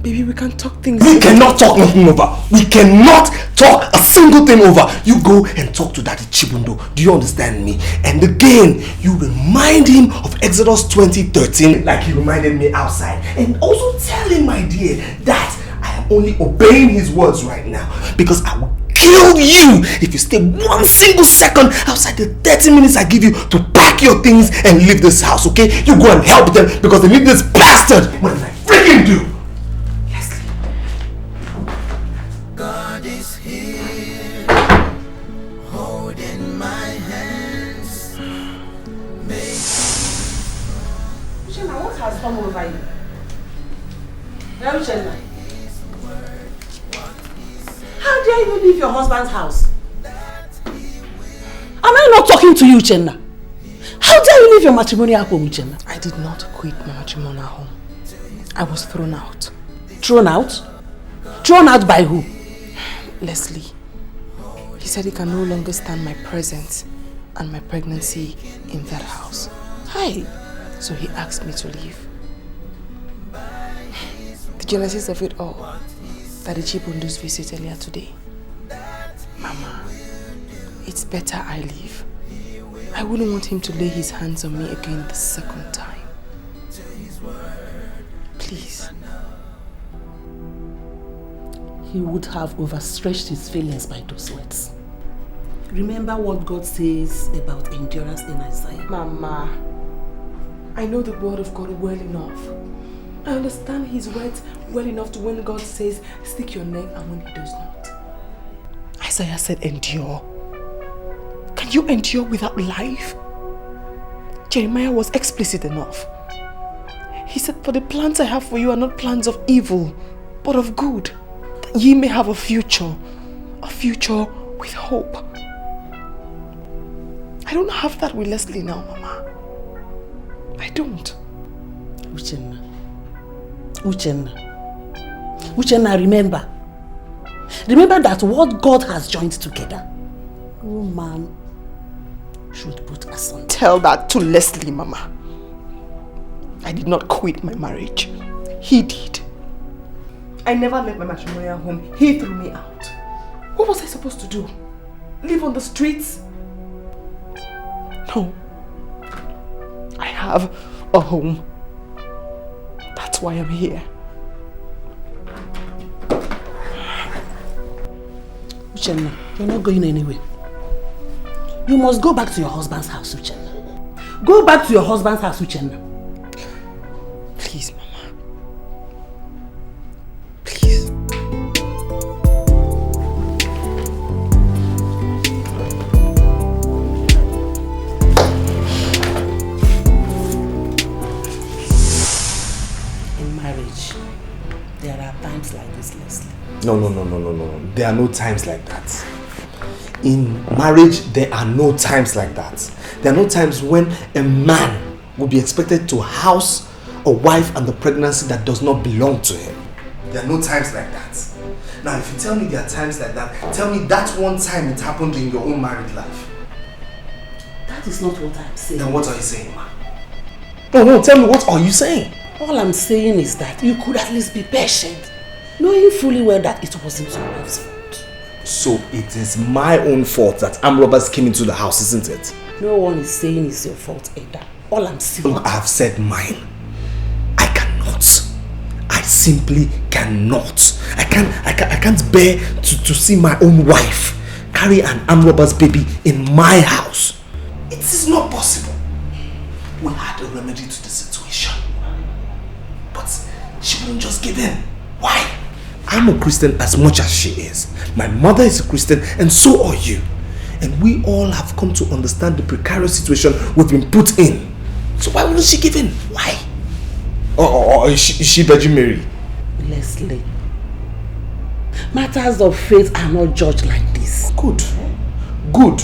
Baby, we can't talk things. We cannot talk nothing over. We cannot talk a single thing over. You go and talk to Daddy Chibundo. Do you understand me? And again, you remind him of Exodus 20:13 like he reminded me outside. And also tell him, my dear, that I am only obeying his words right now. Because I will kill you if you stay one single second outside the 30 minutes I give you to pack your things and leave this house, okay? You go and help them because they need this bastard. What did I freaking do? God is here, holding my hands. Uchenna, what has come over you? Uchenna, how dare you leave your husband's house? Am I not talking to you, Uchenna? How dare you leave your matrimonial home, Uchenna? I did not quit my matrimonial home. I was thrown out. Thrown out? Thrown out by who? Leslie. He said he can no longer stand my presence and my pregnancy in that house. Hi. So he asked me to leave. The genesis of it all, Daddy Chibundu's visit earlier today. Mama, it's better I leave. I wouldn't want him to lay his hands on me again the second time. Please. He would have overstretched his feelings by those words. Remember what God says about endurance in Isaiah. Mama, I know the word of God well enough. I understand his words well enough to when God says, stick your neck, and when he does not. Isaiah said, endure. Can you endure without life? Jeremiah was explicit enough. He said, for the plans I have for you are not plans of evil, but of good. Ye may have a future with hope. I don't have that with Leslie now, Mama. I don't. Uchenna, remember. Remember that what God has joined together, no man should put asunder. Tell that to Leslie, Mama. I did not quit my marriage. He did. I never left my matrimonial home. He threw me out. What was I supposed to do? Live on the streets? No. I have a home. That's why I'm here. Uchenna, you're not going anywhere. You must go back to your husband's house, Uchenna. Go back to your husband's house, Uchenna. Please, Mama. No. There are no times like that. In marriage, there are no times like that. There are no times when a man will be expected to house a wife and the pregnancy that does not belong to him. There are no times like that. Now, if you tell me there are times like that, tell me that one time it happened in your own married life. That is not what I'm saying. Then what are you saying, man? No, tell me, what are you saying? All I'm saying is that you could at least be patient, knowing fully well that it wasn't your wife's fault. So it is my own fault that armed robbers came into the house, isn't it? No one is saying it's your fault either. All I'm saying... Look, I have said mine. I cannot. I simply cannot. I can't bear to see my own wife carry an armed robber's baby in my house. It is not possible. We had a remedy to the situation. But she wouldn't just give in. Why? I'm a Christian as much as she is. My mother is a Christian and so are you. And we all have come to understand the precarious situation we've been put in. So why wouldn't she give in? Why? Or is she Virgin Mary? Leslie, matters of faith are not judged like this. Good. Good.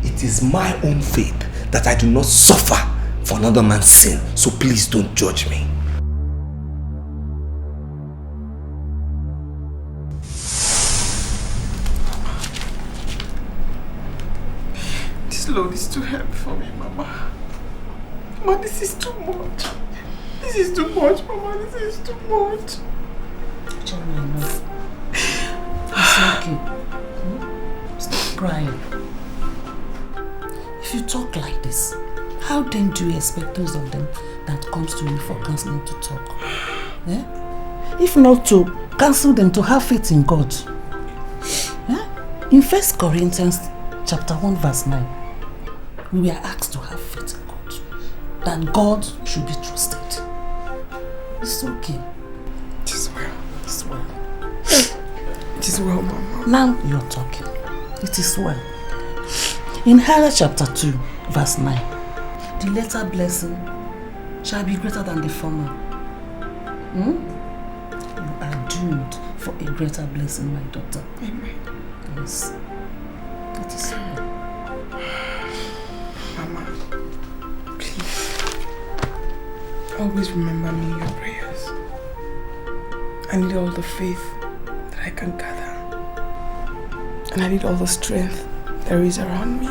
It is my own faith that I do not suffer for another man's sin. So please don't judge me. This load is too heavy for me, Mama. Mama, this is too much. This is too much, Mama. This is too much. John, it's okay. Stop crying. If you talk like this, how then do you expect those of them that comes to you for counseling to talk? Eh? If not to counsel them to have faith in God. Eh? In 1 Corinthians chapter 1 verse 9, we are asked to have faith in God. That God should be trusted. It's okay. It is well. It's well. It is well, Mama. Now you're talking. It is well. In Haggai chapter 2, verse 9, the latter blessing shall be greater than the former. You are doomed for a greater blessing, my daughter. Amen. Yes. It is well. Mama, please, always remember me in your prayers. I need all the faith that I can gather. And I need all the strength there is around me.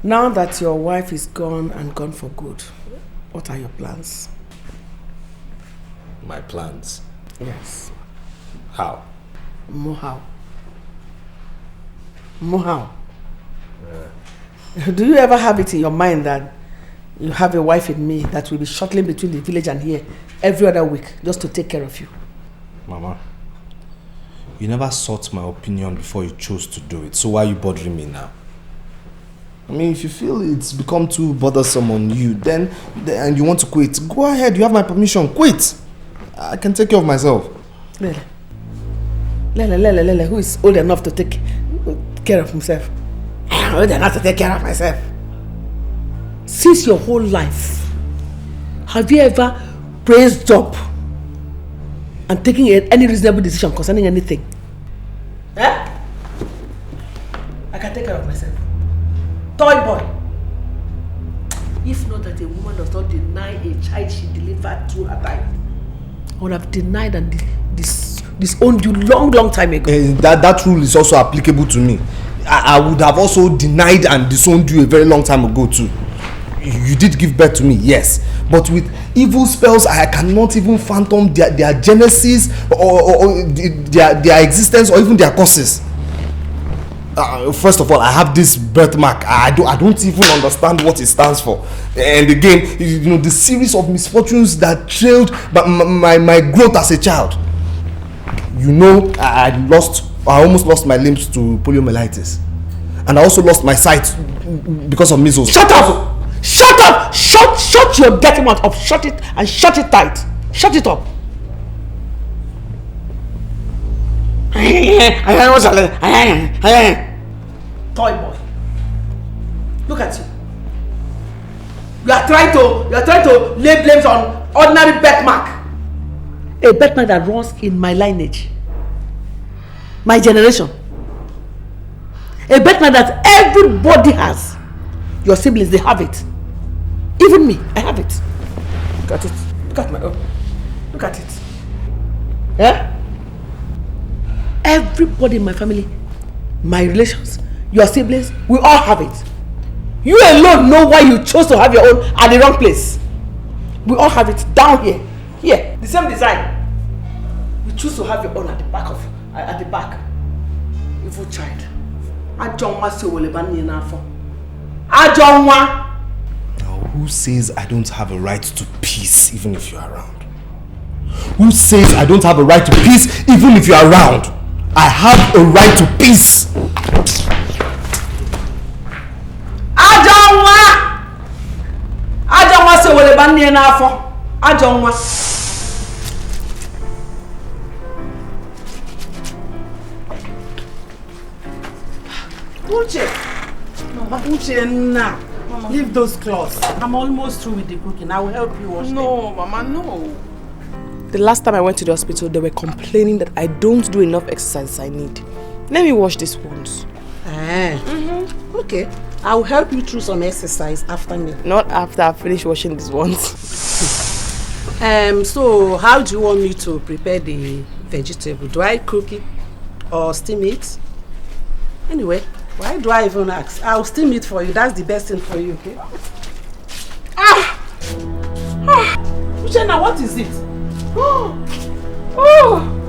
Now that your wife is gone and gone for good, what are your plans? My plans? Yes. How? More how? Do you ever have it in your mind that you have a wife in me that will be shuttling between the village and here every other week just to take care of you? Mama, you never sought my opinion before you chose to do it, so why are you bothering me now? I mean, if you feel it's become too bothersome on you, then and you want to quit, go ahead, you have my permission, quit. I can take care of myself. Lele, who is old enough to take care of himself? I'm old enough to take care of myself. Since your whole life, have you ever praised up and taken any reasonable decision concerning anything? Eh? I can take care of myself. Toy boy. If not that a woman does not deny a child she delivered to her time, I would have denied and disowned you long time ago. That rule is also applicable to me. I would have also denied and disowned you a very long time ago too. You did give birth to me, yes. But with evil spells, I cannot even fathom their genesis or their existence or even their causes. First of all, I have this birthmark. I don't even understand what it stands for. And again, you know, the series of misfortunes that trailed my growth as a child. You know, I almost lost my limbs to poliomyelitis. And I also lost my sight because of measles. Shut up! Shut up! Shut your dirty mouth up. Shut it and shut it tight. Shut it up. Toy boy. Look at you. You are trying to lay blames on ordinary birthmark. A birthmark that runs in my lineage. My generation. A birthmark that everybody has. Your siblings, they have it. Even me, I have it. Look at it. Look at my own. Look at it. Yeah? Everybody in my family, my relations, your siblings, we all have it. You alone know why you chose to have your own at the wrong place. We all have it down here. Here, the same design. We choose to have your own at the back of at the back. Evil child. Ajonwa se wole ban ni na afọ. Ajonwa. Now, who says I don't have a right to peace even if you're around? Who says I don't have a right to peace even if you're around? I have a right to peace. Ajonwa! Ajonwa se wole ban ni na afọ. Ajonwa. Uche. Mama, Uche, nah. Mama. Leave those clothes. I'm almost through with the cooking. I will help you wash them. No, Mama, no. The last time I went to the hospital, they were complaining that I don't do enough exercise I need. Let me wash these ones. Okay. I will help you through some exercise after me. Not after I finish washing these ones. So how do you want me to prepare the vegetable? Do I cook it or steam it? Anyway, why do I even ask? I'll steam it for you. That's the best thing for you, okay? Uchenna, what is it?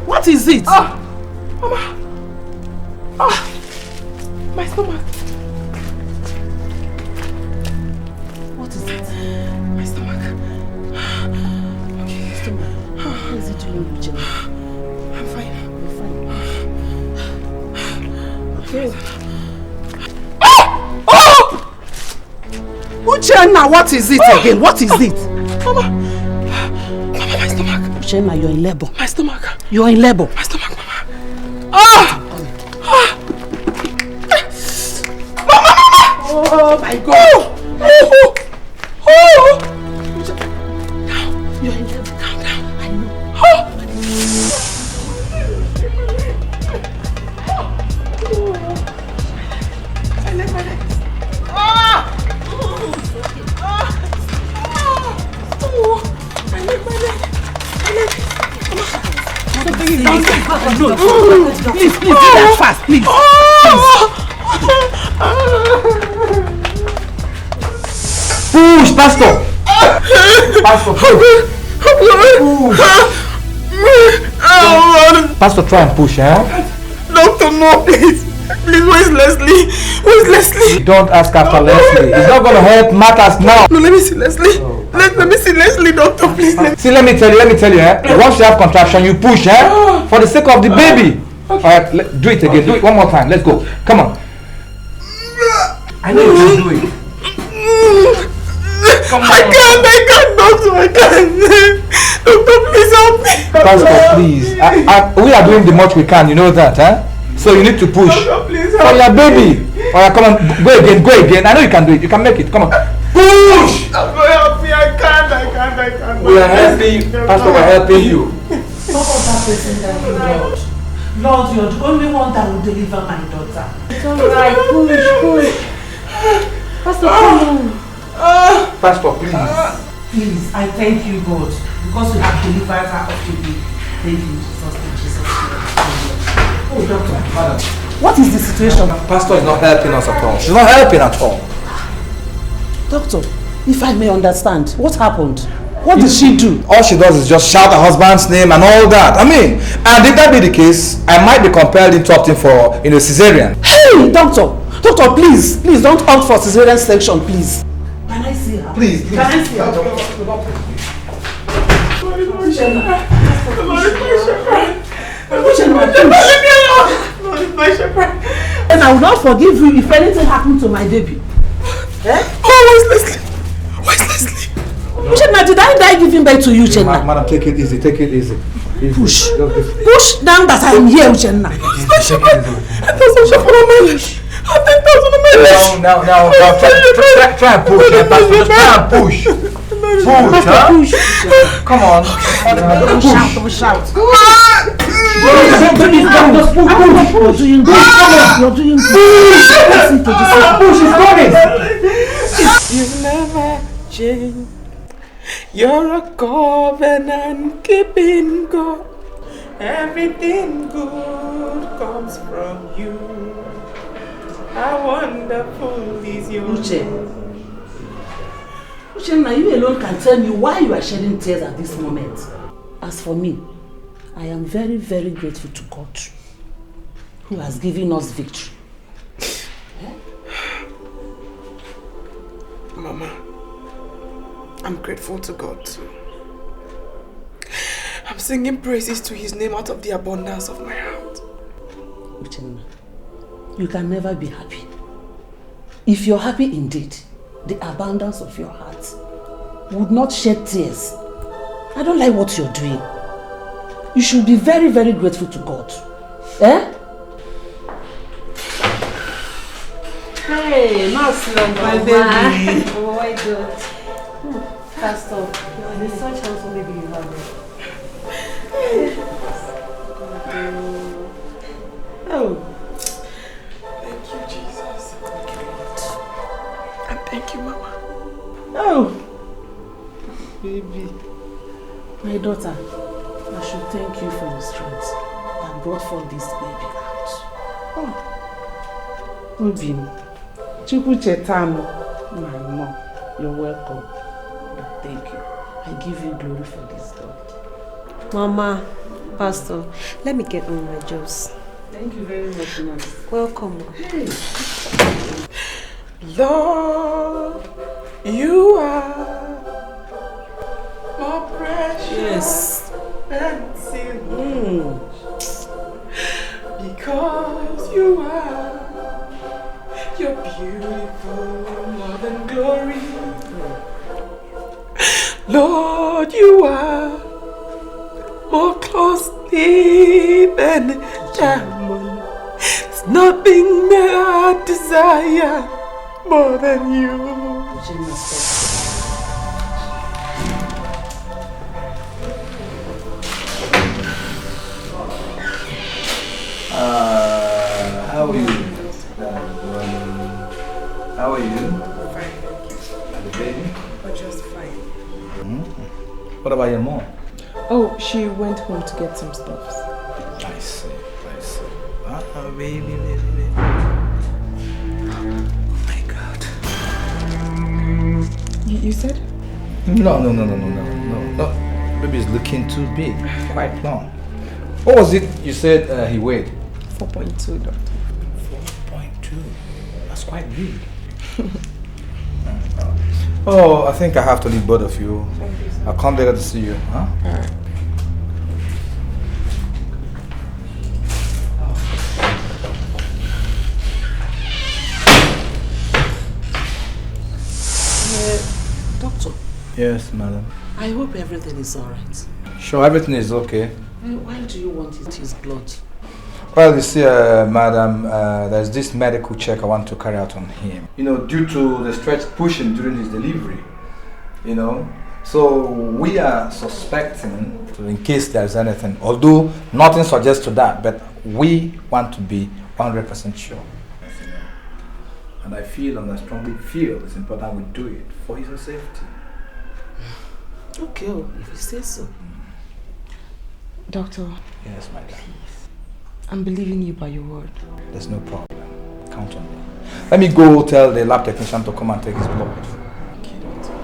What is it? Mama. My stomach. What is it? My stomach. Okay, stomach. How is it doing, Uchenna? I'm fine. You're fine. Okay. Uchenna, what is it again? What is it? Mama, my stomach. Uchenna, you're in labor. My stomach. You're in labor. My stomach, Mama. Oh my God! You're in labor. Calm down. I know. My leg. Please, do that fast, please. Push, Pastor! Pastor, push! Pastor, try and push, eh? Doctor, no, please. Please, where's Leslie? Where's Leslie? Don't ask after Leslie. It's not going to help matters now. No, let me see Leslie. Let me see Leslie, doctor, please. See, let me tell you, eh? Once you have contraction, you push, eh? For the sake of the baby. Alright, do it again. Do it one more time. Let's go. Come on. I know you can do it. I can't, doctor, I can't. Doctor, please help me. Pastor, please. We are doing the much we can, you know that, eh? So you need to push. Doctor, please for your baby. Alright, come on. Go again. I know you can do it. You can make it. Come on. Push! Doctor, help me. I can't. We are helping you. Pastor, we are helping you. Stop that person that you Lord. Lord, you're the only one that will deliver my daughter. It's alright. Push. Pastor, come on. Pastor, please. Please, I thank you, God, because you have delivered her up to me. Thank you, Jesus. Oh, doctor. Madam. What is the situation? Pastor is not helping us at all. She's not helping at all. Doctor, if I may understand, what happened? What did she do? All she does is just shout her husband's name and all that. I mean, and if that be the case, I might be compelled into opting for, cesarean. Hey, doctor, please don't opt for cesarean section, please. Can I see her? Please. Can I see her, doctor? And I will not forgive you if anything happened to my baby. Where's Leslie? Uchenna, did I give birth to you, Uchenna? Madam, take it easy. Push down that I am here, Uchenna. Now, try and push. Just try and push. Push. Come on. Don't shout. You're doing good. Push is coming. You never change. You're a covenant keeping God. Everything good comes from you. How wonderful is your Uchenna, you alone can tell me why you are shedding tears at this moment. As for me, I am very, very grateful to God who has given us victory. Mama, I'm grateful to God too. I'm singing praises to his name out of the abundance of my heart. Uchenna, you can never be happy. If you're happy indeed, the abundance of your heart would not shed tears. I don't like what you're doing. You should be very, very grateful to God. Eh? Hey, Maslam, my baby. Oh my God. Pastor, the such also maybe you have it. Oh. Thank you, Jesus. Thank you, Lord. And thank you, Mama. Oh. Baby. My daughter, I should thank you for your strength that brought forth this baby out. Oh. Obin, Chukwu Chetamo, my mom, you're welcome. Thank you. I give you glory for this, God. Mama, Pastor, let me get on my jobs. Thank you very much, Mama. Welcome. Hey. Lord, you are more precious than silver. Because you are, you're beautiful more than glory. Lord, you are more costly than diamond. There's nothing that I desire more than you. How are you? How are you? Fine. And the baby? We're just fine. What about your mom? Oh, she went home to get some stuff. I see. Baby. Oh my God. You said? No. Baby is looking too big. Quite long. What was it you said he weighed? 4.2, doctor. 4.2? That's quite big. Oh, I think I have to leave both of you. I'll come later to see you. Huh? Alright. Doctor. Yes, madam. I hope everything is alright. Sure, everything is okay. Why do you want his blood? Well, you see, madam, there's this medical check I want to carry out on him. You know, due to the stretch pushing during his delivery. You know, so we are suspecting, in case there's anything, although nothing suggests to that, but we want to be 100% sure. And I feel, and I strongly feel, it's important we do it for his safety. Okay, if you say so. Doctor. Yes, my dear. I'm believing you by your word. There's no problem. Count on me. Let me go tell the lab technician to come and take his blood. Okay, doctor.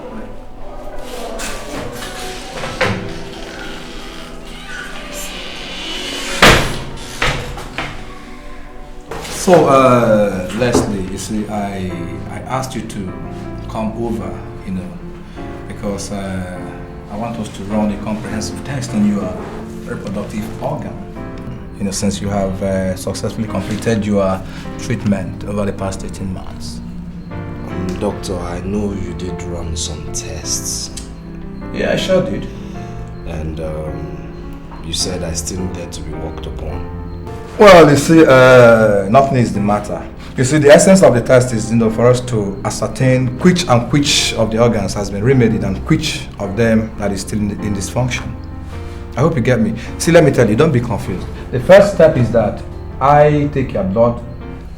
So, Leslie, you see, I asked you to come over, you know, because I want us to run a comprehensive test on your reproductive organ. You know, since you have successfully completed your treatment over the past 18 months. Doctor, I know you did run some tests. Yeah, I sure did. And you said I still needed to be worked upon. Well, you see, nothing is the matter. You see, the essence of the test is, you know, for us to ascertain which of the organs has been remedied and which of them that is still in dysfunction. I hope you get me. See, let me tell you, don't be confused. The first step is that I take your blood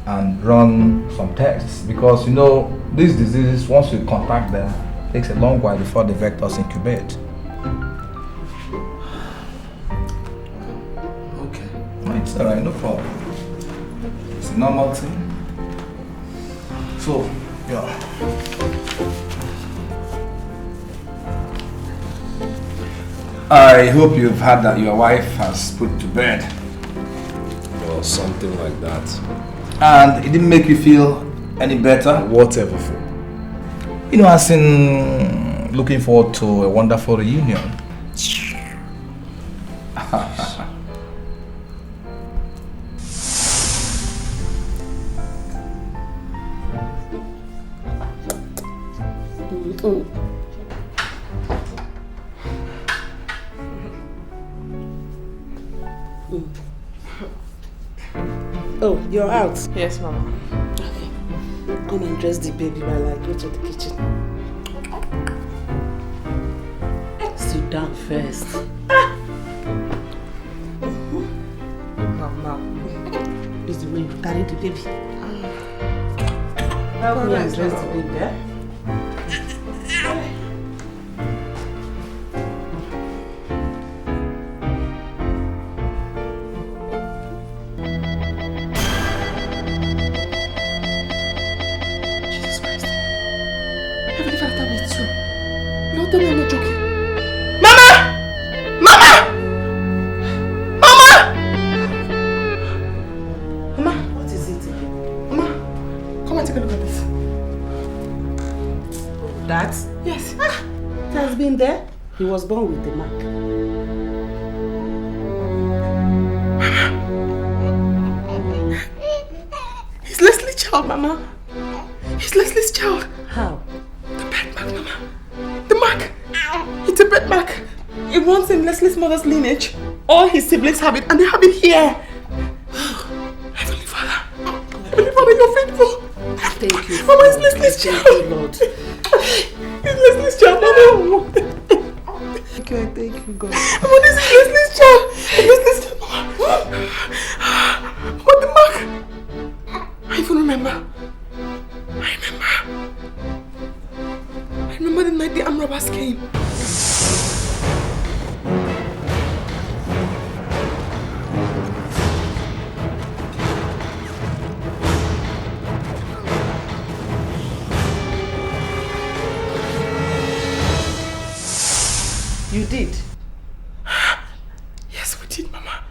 and run some tests because, you know, these diseases, once you contact them, it takes a long while before the vectors incubate. It's alright, no problem. It's a normal thing. So, yeah. I hope you've heard that your wife has put to bed. Well, something like that. And it didn't make you feel any better? Whatever for. You know, as in looking forward to a wonderful reunion. Oh, you're out? Yes, Mama. Okay. Come and dress the baby while I go to the kitchen. Sit down first. Mama. This is the way you carry the baby. Help me and dress the baby, eh? He was born with the mark. He's Leslie's child, Mama. He's Leslie's child. How? The birthmark, Mama. The mark. It's a birthmark. It runs in Leslie's mother's lineage. All his siblings have it, and they have it here. Heavenly Father. Heavenly Father, you're faithful. Thank you. Mama, it's Leslie's child. Thank you, Lord. It's Leslie's child, Mama. Thank you, God. Mama, this is Leslie's child. Leslie's child, Mama. What the mark? I even remember. I remember the night the armed robbers came. You did? Yes, we did, Mama.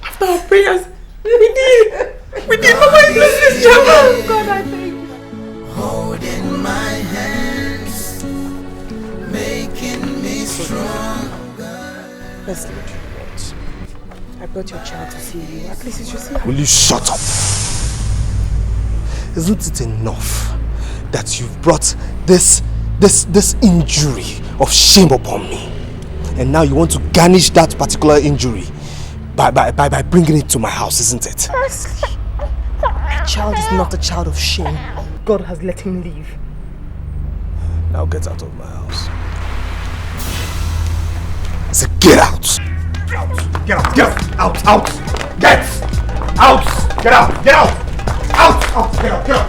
After our prayers, we did. We did, Mama. It's Leslie's child. Oh, God, I thank you. Holding my hands, making me stronger. Leslie, I brought your child to see you. At least you should see her. Will you shut up? Isn't it enough that you've brought this injury of shame upon me? And now you want to garnish that particular injury by bringing it to my house, isn't it? Leslie, my child is not a child of shame. God has let him leave. Now get out of my house. I said get out! Get out! Get out! Out! Get out! Get out! Get out! Out! Out! Get out! Get out!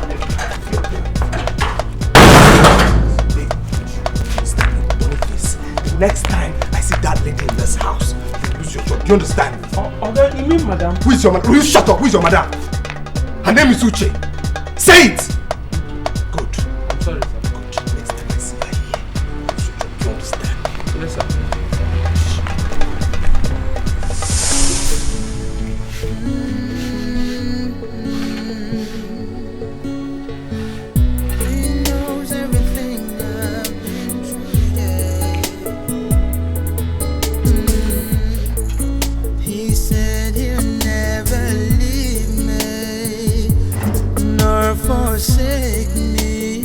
Next time I see that lady in this house, you lose your job. Do you understand? Okay, you mean madam? Who is your madam? Will you shut up? Who is your madam? Her name is Uche. Say it! Good. I'm sorry, sir. Good. Next time I see her here, lose your job. Do you understand? Yes, sir. Forsake me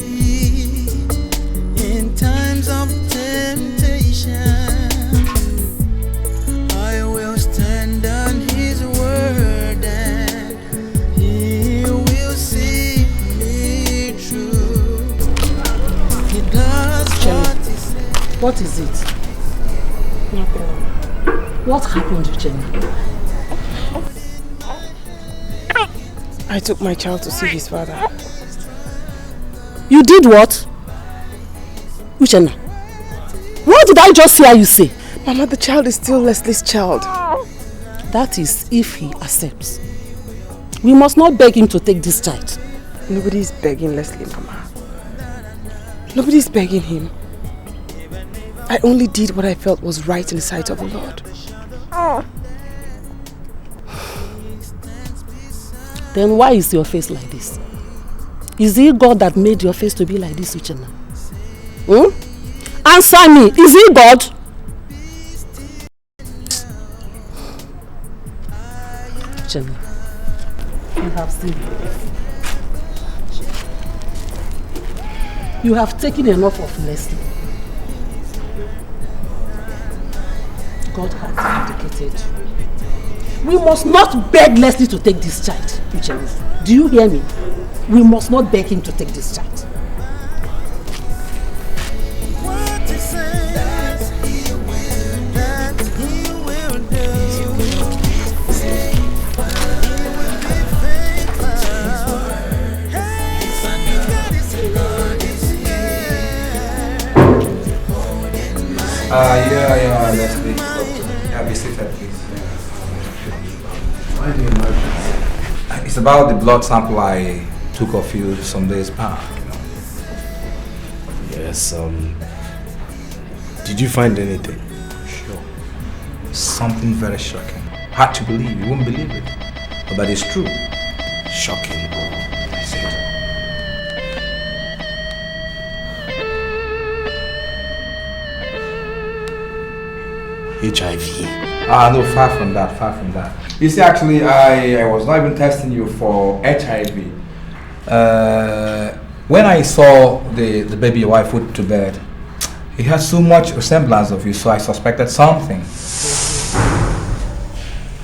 in times of temptation. I will stand on his word and he will see me through. He does what he said. What is it? Nothing. What happened, Jenny? I took my child to see his father. You did what? Uchenna, what did I just hear you say? Mama, the child is still Leslie's child. That is if he accepts. We must not beg him to take this child. Nobody's begging Leslie, Mama. Nobody's begging him. I only did what I felt was right in the sight of the Lord. then why is your face like this? Is it God that made your face to be like this, Uchenna? Answer me, is it God? Uchenna, you have seen enough. You have taken enough of Leslie. God has vindicated you. We must not beg Leslie to take this child, Uchenna. Do you hear me? We must not beg him to take this child. Yeah, Leslie. Yeah, be seated, please. Why the emergency? It's about the blood sample I took of you some days back, you know. Yes, did you find anything? Sure. Something very shocking. Hard to believe, you won't believe it. But it's true. Shocking. I said. HIV. No, far from that, far from that. You see, actually, I was not even testing you for HIV. When I saw the baby your wife put to bed, he had so much resemblance of you, so I suspected something.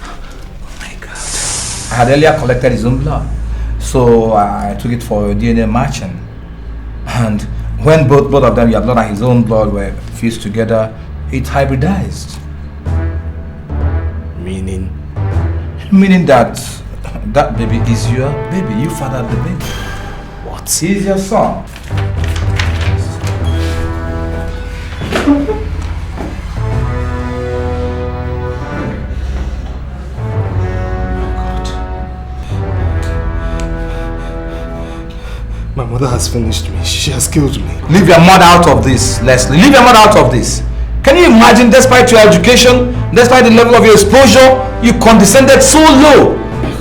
Oh my God. I had earlier collected his own blood, so I took it for DNA matching. And when both of them, your blood and his own blood, were fused together, it hybridized. Meaning? Meaning that baby is your baby. You fathered the baby. What? He's your son. My mother has finished me. She has killed me. Leave your mother out of this, Leslie. Leave your mother out of this. Can you imagine, despite your education, despite the level of your exposure, you condescended so low?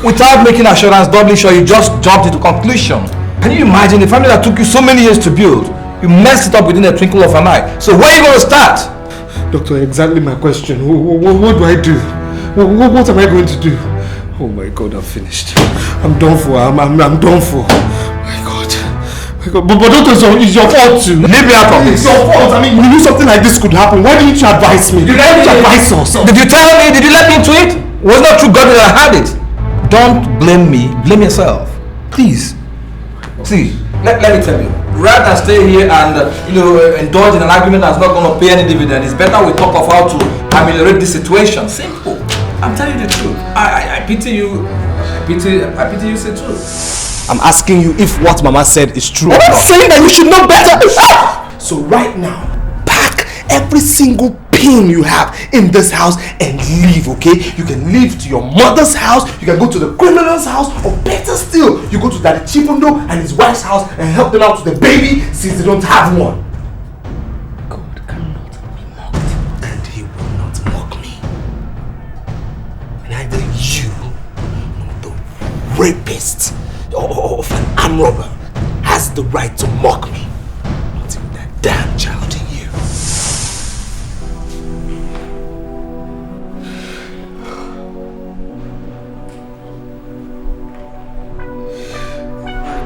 Without making assurance doubly sure, you just jumped into conclusion. Can you imagine the family that took you so many years to build? You messed it up within a twinkle of an eye. So where are you going to start? Doctor, exactly my question. What do I do? What am I going to do? Oh my God, I'm finished. I'm done for. I'm done for. But doctor, it's your fault too. Leave me out of this. It's your fault. I mean, you knew something like this could happen. Why didn't you advise me? Did you advise us? Did you tell me? Did you let me into it? It was not true God that I had it. Don't blame me. Blame yourself. Please. See, let me tell you. Rather than stay here and indulge in an argument that's not going to pay any dividend, it's better we talk of how to ameliorate this situation. Simple. I'm telling you the truth. I pity you. I pity you say truth. I'm asking you if what Mama said is true. I'm not saying that you should know better. So right now, pack every single pin you have in this house and leave, okay? You can leave to your mother's house, you can go to the criminal's house, or better still, you go to Daddy Chifundo and his wife's house and help them out with the baby since they don't have one. God cannot be mocked. And he will not mock me. Neither you nor the rapist of an armed robber has the right to mock me. Not even that damn child in you.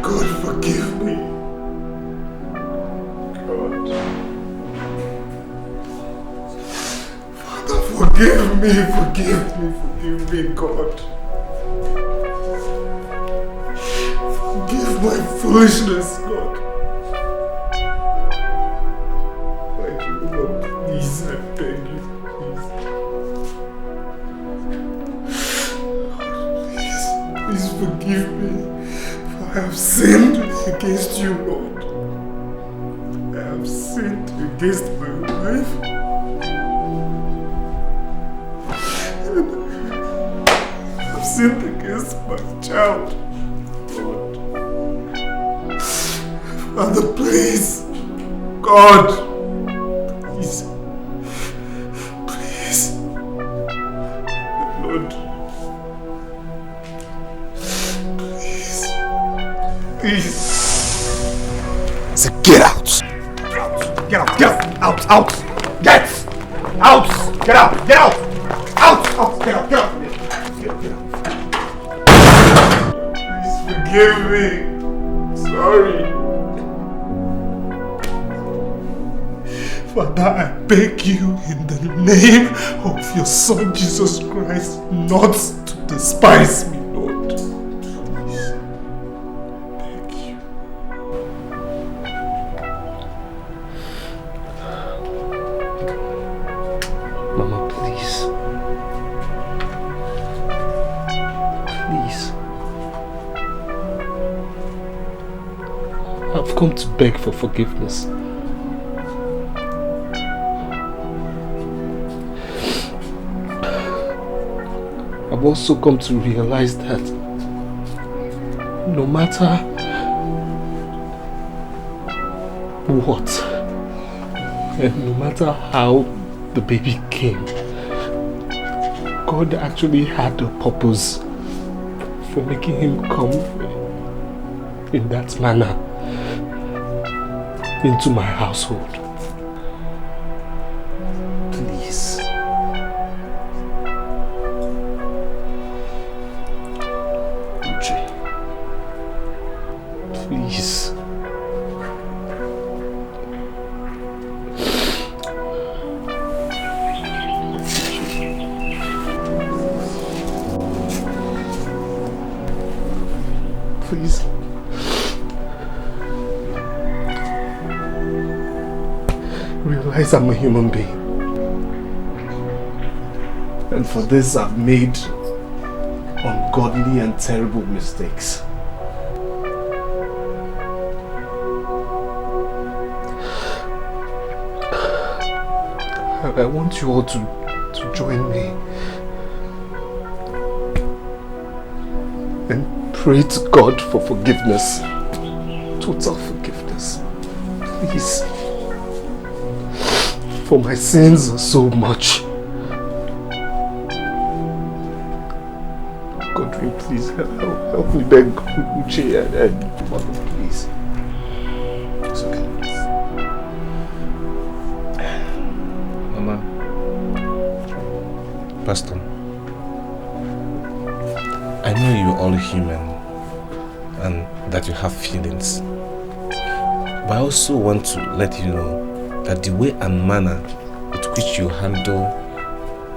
God, forgive me. God. Father, forgive me, God. Forgive my foolishness, God. I do not, please, I beg you, please. Please forgive me, for I have sinned against you, Lord. I have sinned against my wife. I have sinned against my child. Father, please. God. Please. Please. Lord. Please. So get out. Get out. Get out. Out. Get out. Get out. Get out. Out. Get out. Get out. Please forgive me. Sorry. Father, I beg you in the name of your Son Jesus Christ not to despise me, Lord. Please. I beg you. Mama, please. Please. I've come to beg for forgiveness. I've also come to realize that no matter what, and no matter how the baby came, God actually had a purpose for making him come in that manner into my household. Please. Please. Please. Realize I'm a human being. And for this I've made ungodly and terrible mistakes. I want you all to join me and pray to God for forgiveness, total forgiveness, please. For my sins are so much. Godwin, please help me beg Uche and Mother, please. It's okay. Mama, Pastor, I know you're all human and that you have feelings, but I also want to let you know that the way and manner with which you handle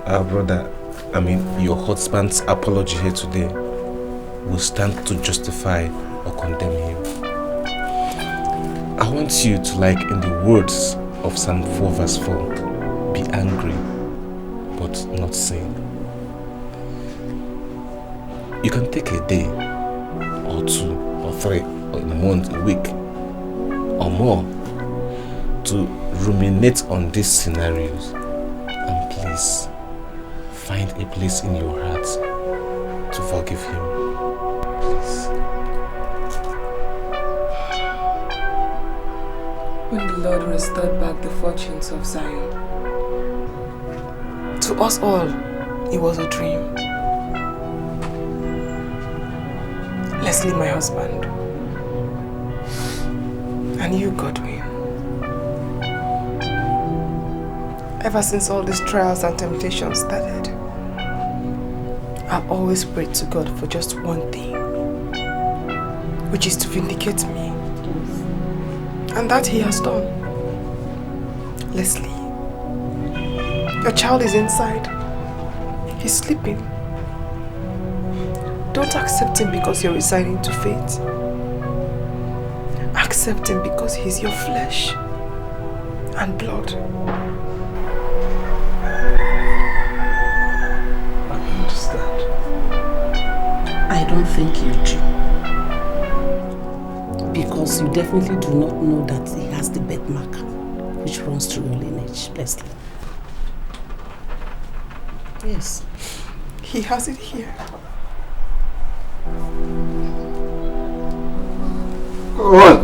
our brother, your husband's apology here today, will stand to justify or condemn him. I want you to, like in the words of Psalm 4 verse 4, be angry but not sin. You can take a day or 2 or 3 or a month, a week or more to ruminate on these scenarios, and please find a place in your heart to forgive him. Please. When the Lord restored back the fortunes of Zion, to us all, it was a dream. Leslie, my husband, and you, Godwin. Ever since all these trials and temptations started, I've always prayed to God for just one thing, which is to vindicate me. And that He has done. Leslie, your child is inside. He's sleeping. Don't accept him because you're resigning to fate. Accept him because he's your flesh and blood. I don't think you do. Because you definitely do not know that he has the birthmark which runs through your lineage, Leslie. Yes. He has it here. God.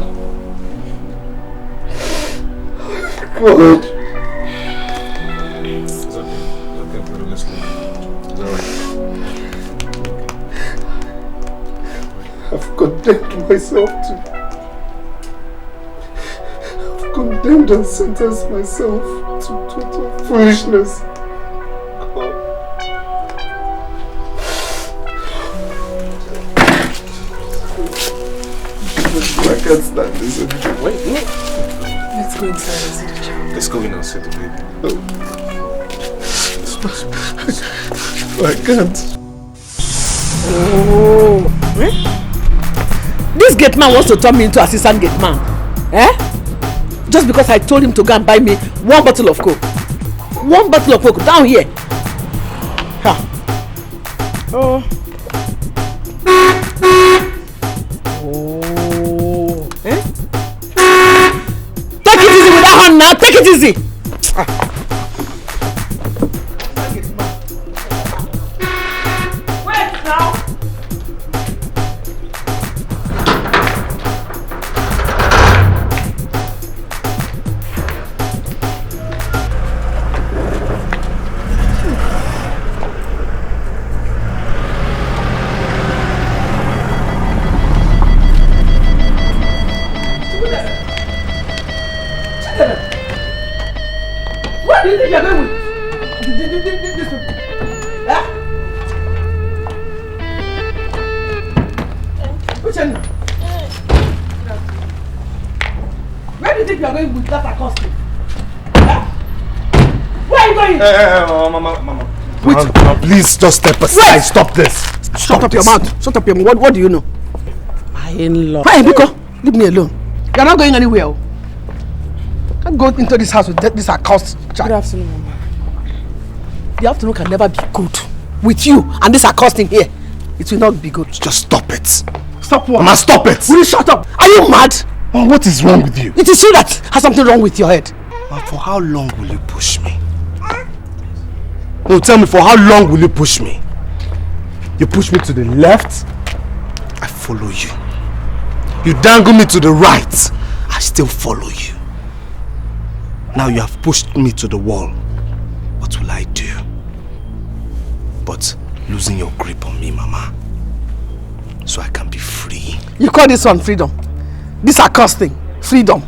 God. It's okay, brother, let's go. It's alright. I've condemned myself to. I've condemned and sentenced myself to total foolishness. God. I can't stand this anymore. Wait, no. Let's go inside and see the child. Let's go in and see the baby. I can't. Oh. This gate man wants to turn me into assistant gate man. Eh? Just because I told him to go and buy me 1 bottle of Coke. 1 bottle of Coke down here. Ha. Oh. Oh. Eh? Take it easy with that hand now. Take it easy. Wait now. What do you think you're going with? This one. Eh? Which one? Where do you think you're going with that accosting? Eh? Where are you going? Mama. Mama, please just step aside. Wait. Stop this. Shut up your mouth. Shut up your mouth. What do you know? My in-law. Hey, Biko, leave me alone. You're not going anywhere. Can't go into this house with this accost child. Good afternoon, Mama. The afternoon can never be good. With you and this accosting here, it will not be good. Just stop it. Stop what? Mama, stop it. Will you shut up? Are you mad? Mama, what is wrong with you? It is you that has something wrong with your head. Mama, for how long will you push me? No, tell me, for how long will you push me? You push me to the left, I follow you. You dangle me to the right, I still follow you. Now you have pushed me to the wall. What will I do? But losing your grip on me, Mama, so I can be free. You call this one freedom? This accosting, freedom.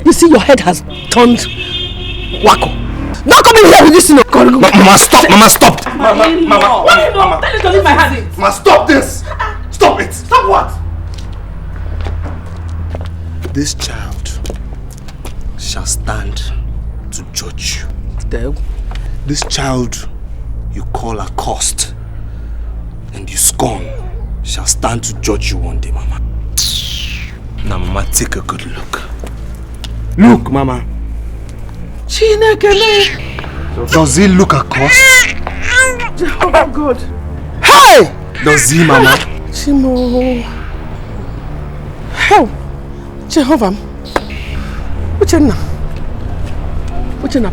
You see, your head has turned wacko. Don't come in here with this, Mama, stop! Mama, stop! Mama, what do you know? Tell you to leave my hand. Mama, stop this! Stop it! Stop what? This child shall stand to judge you. This child you call accursed and you scorn shall stand to judge you one day, Mama. Now, Mama, take a good look. Look, Mama. Does he look accursed? Jehovah God. Hey! Does he, Mama? Chimo. How? Jehovah. Uchenna,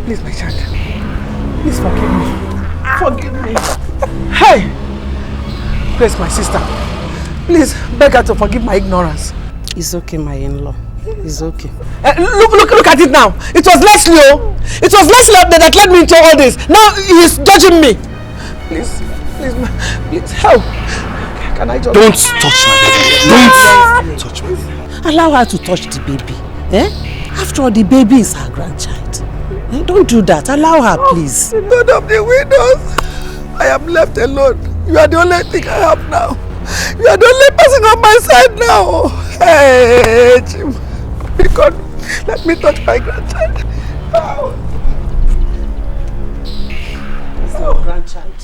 please, my child. Please forgive me. Forgive me. Hey! Praise my sister. Please beg her to forgive my ignorance. It's okay, my in-law. It's okay. Look at it now. It was Leslie, oh. It was Leslie that led me into all this. Now he's judging me. Please, help. Can I just... Don't touch my baby. Don't touch my baby. Allow her to touch the baby. Eh? After all, the baby is her grandchild. Eh? Don't do that. Allow her, please. God of the widows, I am left alone. You are the only thing I have now. You are the only person on my side now. Hey, Jim. God, let me touch my grandchild. Oh. It's your grandchild.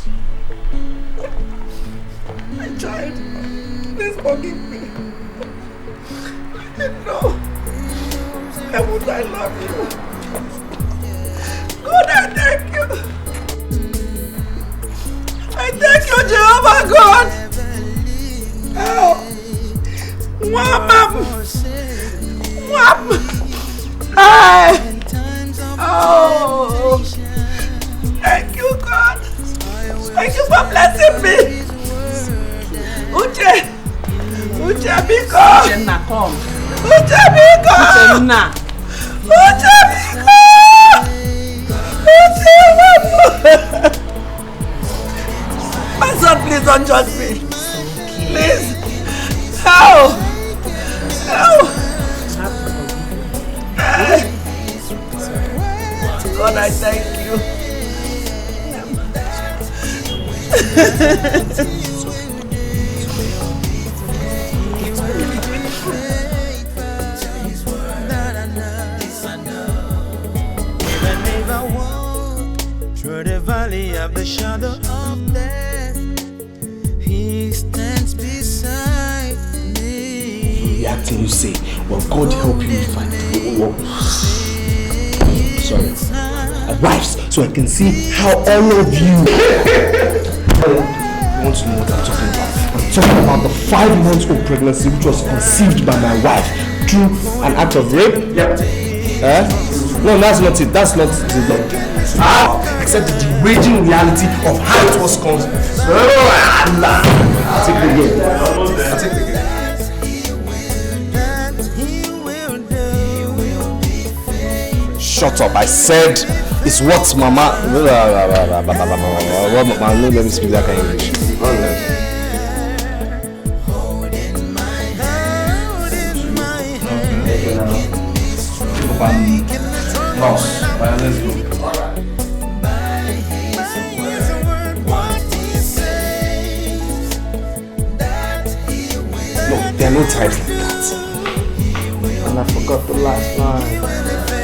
My child, please forgive me. I didn't know. How would I love you? God, I thank you. I thank you, Jehovah God. Oh. Wham! Hey! Oh! Thank you, God. Thank you for blessing me. Uche, Biko. Uchenna, come. Uche, Biko. Uchenna. Uche, Biko. My son, please don't judge me. Please. God, I thank you. Through the valley of the shadow of death, He stands beside me. The acting you say, well, God help you fight. Sorry. Wives, so I can see how all of you want to know what I'm talking about. I'm talking about the 5-month-old pregnancy which was conceived by my wife through an act of rape. Yep. No, that's not it. That's not it. Except the raging reality of how it was conceived. I'll take the game. I'll take the game. Shut up, I said it's what Mama. No, let me speak that kind of English. Boss, let's go. No, there are no times like that. And I forgot the last line.